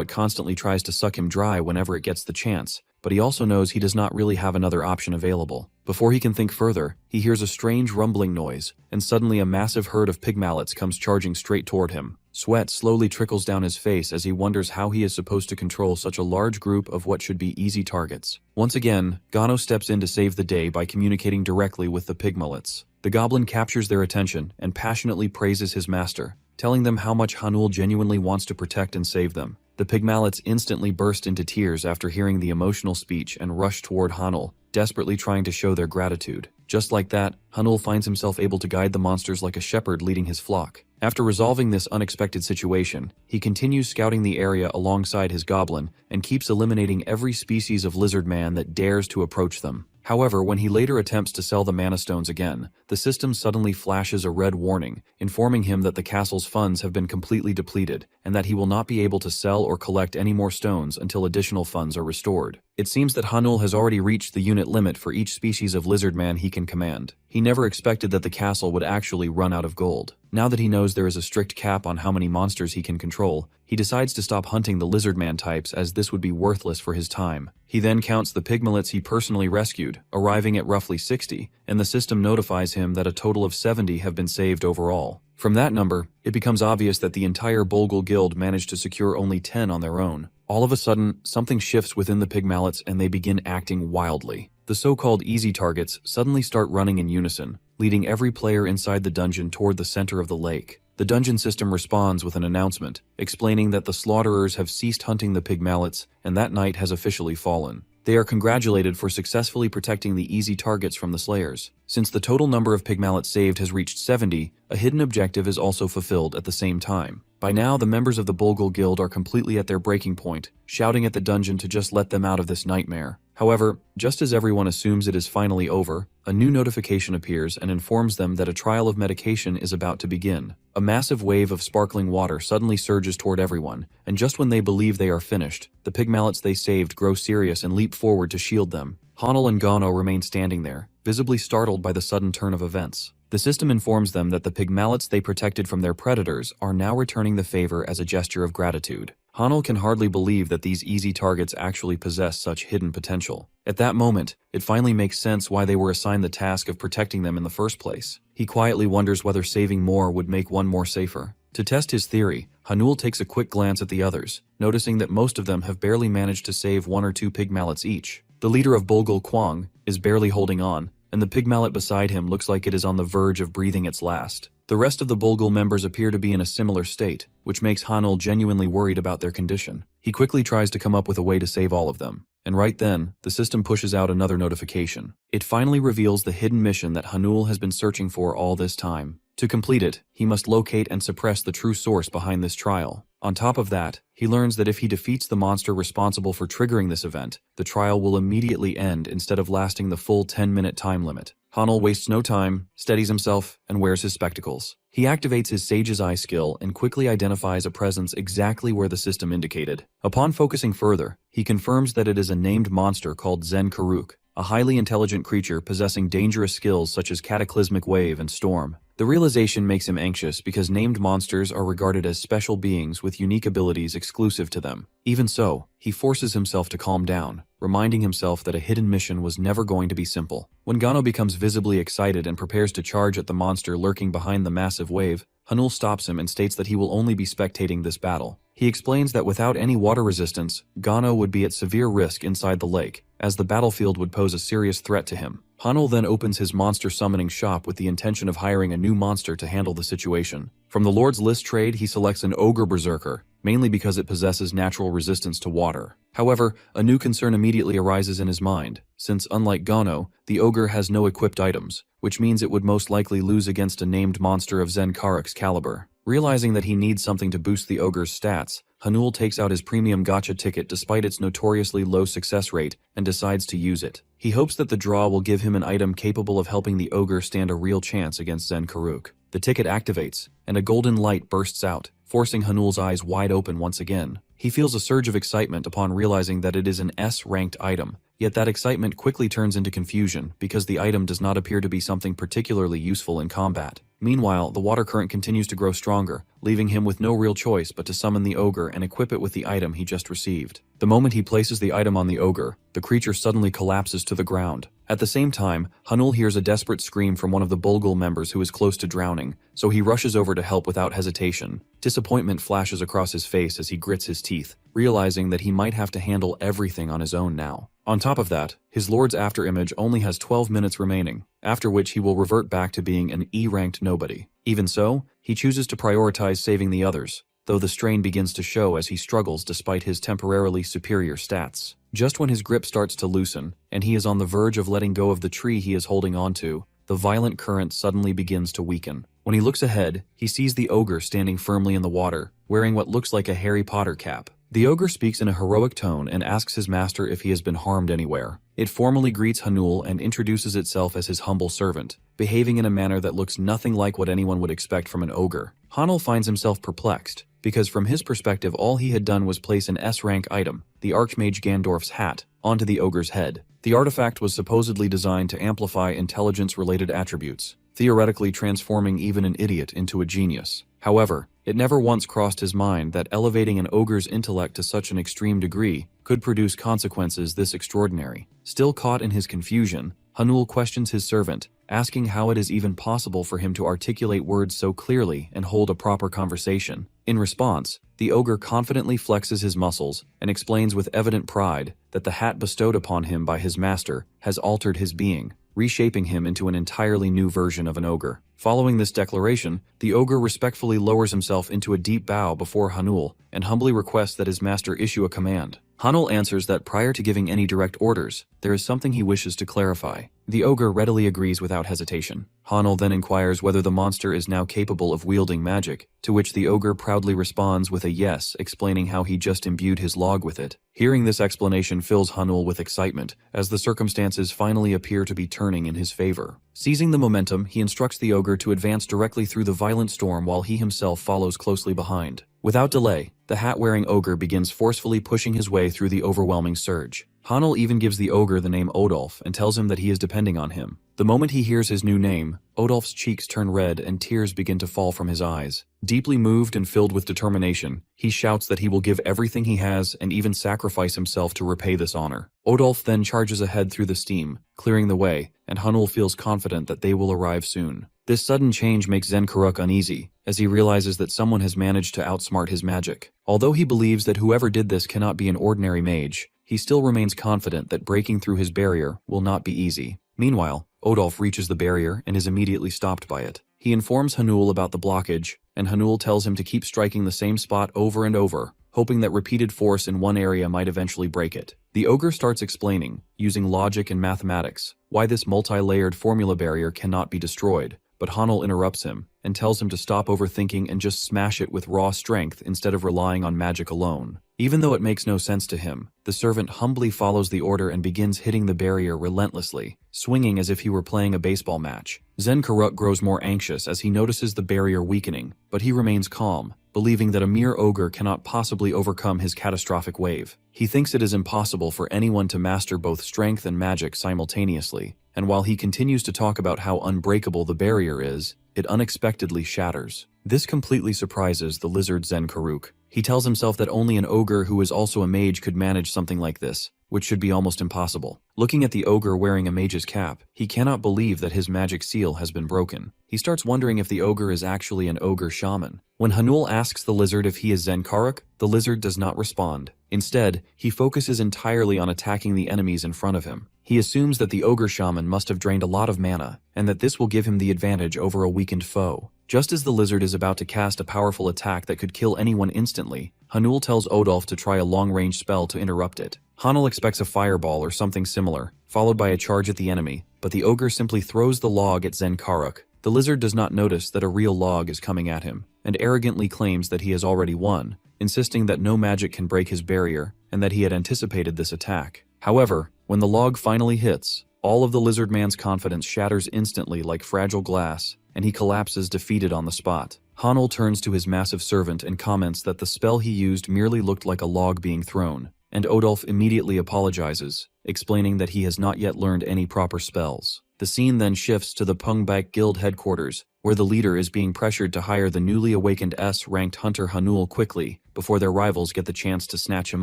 it constantly tries to suck him dry whenever it gets the chance, but he also knows he does not really have another option available. Before he can think further, he hears a strange rumbling noise, and suddenly a massive herd of pig mallets comes charging straight toward him. Sweat slowly trickles down his face as he wonders how he is supposed to control such a large group of what should be easy targets. Once again, Gano steps in to save the day by communicating directly with the pig mallets. The goblin captures their attention and passionately praises his master, telling them how much Hanul genuinely wants to protect and save them. The pig mallets instantly burst into tears after hearing the emotional speech and rush toward Hanul, desperately trying to show their gratitude. Just like that, Hanul finds himself able to guide the monsters like a shepherd leading his flock. After resolving this unexpected situation, he continues scouting the area alongside his goblin and keeps eliminating every species of lizard man that dares to approach them. However, when he later attempts to sell the mana stones again, the system suddenly flashes a red warning, informing him that the castle's funds have been completely depleted and that he will not be able to sell or collect any more stones until additional funds are restored. It seems that Hanul has already reached the unit limit for each species of lizard man he can command. He never expected that the castle would actually run out of gold. Now that he knows there is a strict cap on how many monsters he can control, he decides to stop hunting the lizard man types as this would be worthless for his time. He then counts the pigmallets he personally rescued, arriving at roughly 60, and the system notifies him that a total of 70 have been saved overall. From that number, it becomes obvious that the entire Bolgul Guild managed to secure only 10 on their own. All of a sudden, something shifts within the pigmallets and they begin acting wildly. The so-called easy targets suddenly start running in unison, leading every player inside the dungeon toward the center of the lake. The dungeon system responds with an announcement, explaining that the slaughterers have ceased hunting the pig mallets and that night has officially fallen. They are congratulated for successfully protecting the easy targets from the slayers. Since the total number of pig mallets saved has reached 70, a hidden objective is also fulfilled at the same time. By now, the members of the Bolgul Guild are completely at their breaking point, shouting at the dungeon to just let them out of this nightmare. However, just as everyone assumes it is finally over, a new notification appears and informs them that a trial of medication is about to begin. A massive wave of sparkling water suddenly surges toward everyone, and just when they believe they are finished, the pig mallets they saved grow serious and leap forward to shield them. Hanul and Gano remain standing there, visibly startled by the sudden turn of events. The system informs them that the pig mallets they protected from their predators are now returning the favor as a gesture of gratitude. Hanul can hardly believe that these easy targets actually possess such hidden potential. At that moment, it finally makes sense why they were assigned the task of protecting them in the first place. He quietly wonders whether saving more would make one more safer. To test his theory, Hanul takes a quick glance at the others, noticing that most of them have barely managed to save 1 or 2 pig mallets each. The leader of Bolgul Kwang is barely holding on, and the pig mallet beside him looks like it is on the verge of breathing its last. The rest of the Bolgul members appear to be in a similar state, which makes Hanul genuinely worried about their condition. He quickly tries to come up with a way to save all of them, and right then, the system pushes out another notification. It finally reveals the hidden mission that Hanul has been searching for all this time. To complete it, he must locate and suppress the true source behind this trial. On top of that, he learns that if he defeats the monster responsible for triggering this event, the trial will immediately end instead of lasting the full 10-minute time limit. Hanul wastes no time, steadies himself, and wears his spectacles. He activates his Sage's Eye skill and quickly identifies a presence exactly where the system indicated. Upon focusing further, he confirms that it is a named monster called Zen Karuk. a highly intelligent creature possessing dangerous skills such as Cataclysmic Wave and Storm. The realization makes him anxious because named monsters are regarded as special beings with unique abilities exclusive to them. Even so, he forces himself to calm down, reminding himself that a hidden mission was never going to be simple. When Gano becomes visibly excited and prepares to charge at the monster lurking behind the massive wave, Hanul stops him and states that he will only be spectating this battle. He explains that without any water resistance, Gano would be at severe risk inside the lake, as the battlefield would pose a serious threat to him. Hanul then opens his monster summoning shop with the intention of hiring a new monster to handle the situation. From the Lord's List trade, he selects an Ogre Berserker, mainly because it possesses natural resistance to water. However, a new concern immediately arises in his mind, since unlike Gano, the Ogre has no equipped items, which means it would most likely lose against a named monster of Zenkarak's caliber. Realizing that he needs something to boost the Ogre's stats, Hanul takes out his premium gacha ticket despite its notoriously low success rate and decides to use it. He hopes that the draw will give him an item capable of helping the Ogre stand a real chance against Zenkaruk. The ticket activates, and a golden light bursts out, forcing Hanul's eyes wide open once again. He feels a surge of excitement upon realizing that it is an S-ranked item, yet that excitement quickly turns into confusion because the item does not appear to be something particularly useful in combat. Meanwhile, the water current continues to grow stronger, leaving him with no real choice but to summon the Ogre and equip it with the item he just received. The moment he places the item on the Ogre, the creature suddenly collapses to the ground. At the same time, Hanul hears a desperate scream from one of the Bulgul members who is close to drowning, so he rushes over to help without hesitation. Disappointment flashes across his face as he grits his teeth, realizing that he might have to handle everything on his own now. On top of that, his Lord's afterimage only has 12 minutes remaining, after which he will revert back to being an E-ranked nobody. Even so, he chooses to prioritize saving the others, though the strain begins to show as he struggles despite his temporarily superior stats. Just when his grip starts to loosen, and he is on the verge of letting go of the tree he is holding onto, the violent current suddenly begins to weaken. When he looks ahead, he sees the Ogre standing firmly in the water, wearing what looks like a Harry Potter cap. The Ogre speaks in a heroic tone and asks his master if he has been harmed anywhere. It formally greets Hanul and introduces itself as his humble servant, behaving in a manner that looks nothing like what anyone would expect from an ogre. Hanul finds himself perplexed, because from his perspective all he had done was place an S-rank item, the Archmage Gandorf's hat, onto the ogre's head. The artifact was supposedly designed to amplify intelligence-related attributes, theoretically transforming even an idiot into a genius. However, it never once crossed his mind that elevating an ogre's intellect to such an extreme degree could produce consequences this extraordinary. Still caught in his confusion, Hanul questions his servant, asking how it is even possible for him to articulate words so clearly and hold a proper conversation. In response, the ogre confidently flexes his muscles and explains with evident pride that the hat bestowed upon him by his master has altered his being, reshaping him into an entirely new version of an ogre. Following this declaration, the ogre respectfully lowers himself into a deep bow before Hanul and humbly requests that his master issue a command. Hanul answers that prior to giving any direct orders, there is something he wishes to clarify. The ogre readily agrees without hesitation. Hanul then inquires whether the monster is now capable of wielding magic, to which the ogre proudly responds with a yes, explaining how he just imbued his log with it. Hearing this explanation fills Hanul with excitement, as the circumstances finally appear to be turning in his favor. Seizing the momentum, he instructs the ogre to advance directly through the violent storm while he himself follows closely behind. Without delay, the hat-wearing ogre begins forcefully pushing his way through the overwhelming surge. Hanul even gives the ogre the name Odolf and tells him that he is depending on him. The moment he hears his new name, Odolf's cheeks turn red and tears begin to fall from his eyes. Deeply moved and filled with determination, he shouts that he will give everything he has and even sacrifice himself to repay this honor. Odolf then charges ahead through the steam, clearing the way, and Hanul feels confident that they will arrive soon. This sudden change makes Zenkaruk uneasy, as he realizes that someone has managed to outsmart his magic. Although he believes that whoever did this cannot be an ordinary mage, he still remains confident that breaking through his barrier will not be easy. Meanwhile, Odolf reaches the barrier and is immediately stopped by it. He informs Hanul about the blockage, and Hanul tells him to keep striking the same spot over and over, hoping that repeated force in one area might eventually break it. The ogre starts explaining, using logic and mathematics, why this multi-layered formula barrier cannot be destroyed, but Hanul interrupts him and tells him to stop overthinking and just smash it with raw strength instead of relying on magic alone. Even though it makes no sense to him, the servant humbly follows the order and begins hitting the barrier relentlessly, swinging as if he were playing a baseball match. Zen Karuk grows more anxious as he notices the barrier weakening, but he remains calm, believing that a mere ogre cannot possibly overcome his catastrophic wave. He thinks it is impossible for anyone to master both strength and magic simultaneously, and while he continues to talk about how unbreakable the barrier is, it unexpectedly shatters. This completely surprises the lizard Zen Karuk. He tells himself that only an ogre who is also a mage could manage something like this, which should be almost impossible. Looking at the ogre wearing a mage's cap, he cannot believe that his magic seal has been broken. He starts wondering if the ogre is actually an ogre shaman. When Hanul asks the lizard if he is Zen Karuk, the lizard does not respond. Instead, he focuses entirely on attacking the enemies in front of him. He assumes that the ogre shaman must have drained a lot of mana, and that this will give him the advantage over a weakened foe. Just as the lizard is about to cast a powerful attack that could kill anyone instantly, Hanul tells Odolf to try a long-range spell to interrupt it. Hanul expects a fireball or something similar, followed by a charge at the enemy, but the ogre simply throws the log at Zen Karuk. The lizard does not notice that a real log is coming at him, and arrogantly claims that he has already won, insisting that no magic can break his barrier, and that he had anticipated this attack. However, when the log finally hits, all of the lizard man's confidence shatters instantly like fragile glass, and he collapses defeated on the spot. Hanul turns to his massive servant and comments that the spell he used merely looked like a log being thrown, and Odolf immediately apologizes, explaining that he has not yet learned any proper spells. The scene then shifts to the Pungbak Guild headquarters, where the leader is being pressured to hire the newly awakened S-ranked hunter Hanul quickly, before their rivals get the chance to snatch him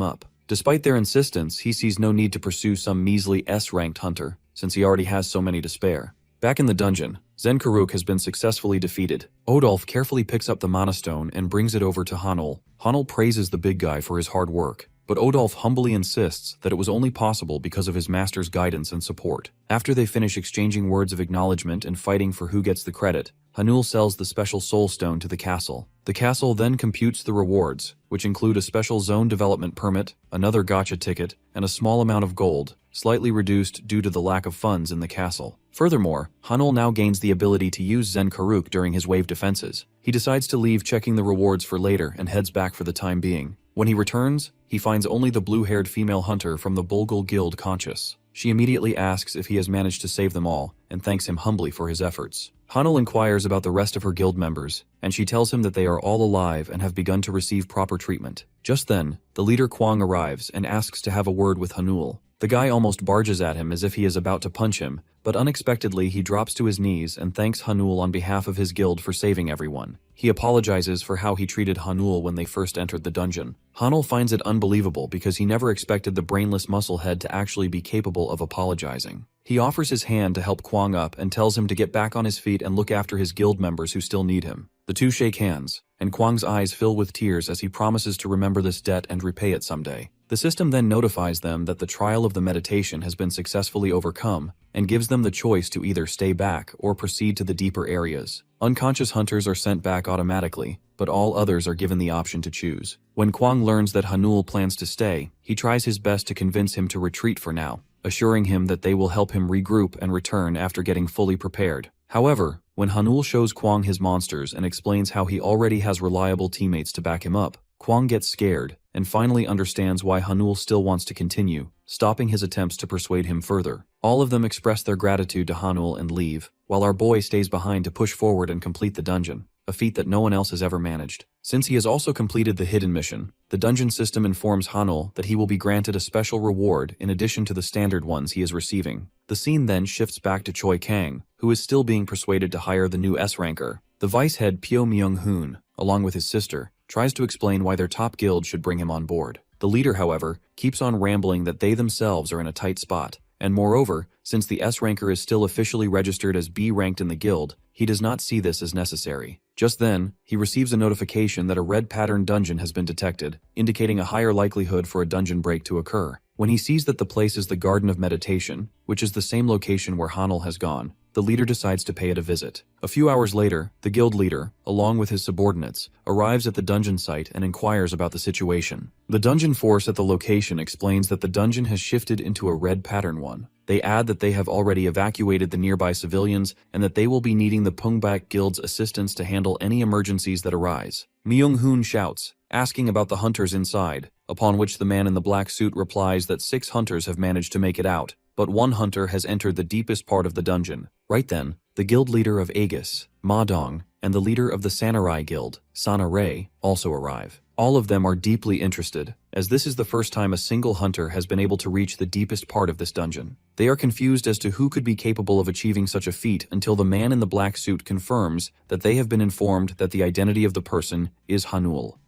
up. Despite their insistence, he sees no need to pursue some measly S-ranked hunter, since he already has so many to spare. Back in the dungeon, Zen Karuk has been successfully defeated. Odolf carefully picks up the mana stone and brings it over to Hanul. Hanul praises the big guy for his hard work, but Odolf humbly insists that it was only possible because of his master's guidance and support. After they finish exchanging words of acknowledgement and fighting for who gets the credit, Hanul sells the special soul stone to the castle. The castle then computes the rewards, which include a special zone development permit, another gacha ticket, and a small amount of gold, slightly reduced due to the lack of funds in the castle. Furthermore, Hanul now gains the ability to use Zen Karuk during his wave defenses. He decides to leave checking the rewards for later and heads back for the time being. When he returns, he finds only the blue-haired female hunter from the Bulgul Guild conscious. She immediately asks if he has managed to save them all, and thanks him humbly for his efforts. Hanul inquires about the rest of her guild members, and she tells him that they are all alive and have begun to receive proper treatment. Just then, the leader Kwang arrives and asks to have a word with Hanul. The guy almost barges at him as if he is about to punch him, but unexpectedly he drops to his knees and thanks Hanul on behalf of his guild for saving everyone. He apologizes for how he treated Hanul when they first entered the dungeon. Hanul finds it unbelievable because he never expected the brainless musclehead to actually be capable of apologizing. He offers his hand to help Kwang up and tells him to get back on his feet and look after his guild members who still need him. The two shake hands, and Kwang's eyes fill with tears as he promises to remember this debt and repay it someday. The system then notifies them that the trial of the meditation has been successfully overcome and gives them the choice to either stay back or proceed to the deeper areas. Unconscious hunters are sent back automatically, but all others are given the option to choose. When Kwang learns that Hanul plans to stay, he tries his best to convince him to retreat for now, assuring him that they will help him regroup and return after getting fully prepared. However, when Hanul shows Kwang his monsters and explains how he already has reliable teammates to back him up, Kwang gets scared and finally understands why Hanul still wants to continue, stopping his attempts to persuade him further. All of them express their gratitude to Hanul and leave, while our boy stays behind to push forward and complete the dungeon, a feat that no one else has ever managed. Since he has also completed the hidden mission, the dungeon system informs Hanul that he will be granted a special reward in addition to the standard ones he is receiving. The scene then shifts back to Choi Kang, who is still being persuaded to hire the new S-ranker. The vice head Pyo Myung-hoon, along with his sister, tries to explain why their top guild should bring him on board. The leader, however, keeps on rambling that they themselves are in a tight spot, and moreover, since the S-ranker is still officially registered as B-ranked in the guild, he does not see this as necessary. Just then, he receives a notification that a red pattern dungeon has been detected, indicating a higher likelihood for a dungeon break to occur. When he sees that the place is the Garden of Meditation, which is the same location where Hanul has gone, the leader decides to pay it a visit. A few hours later, the guild leader, along with his subordinates, arrives at the dungeon site and inquires about the situation. The dungeon force at the location explains that the dungeon has shifted into a red pattern one. They add that they have already evacuated the nearby civilians and that they will be needing the Pungbak Guild's assistance to handle any emergencies that arise. Myung-hoon shouts, asking about the hunters inside, upon which the man in the black suit replies that 6 hunters have managed to make it out, but 1 hunter has entered the deepest part of the dungeon. Right then, the guild leader of Aegis, Ma Dong, and the leader of the Samurai Guild, Sana Rei, also arrive. All of them are deeply interested, as this is the first time a single hunter has been able to reach the deepest part of this dungeon. They are confused as to who could be capable of achieving such a feat until the man in the black suit confirms that they have been informed that the identity of the person is Hanul.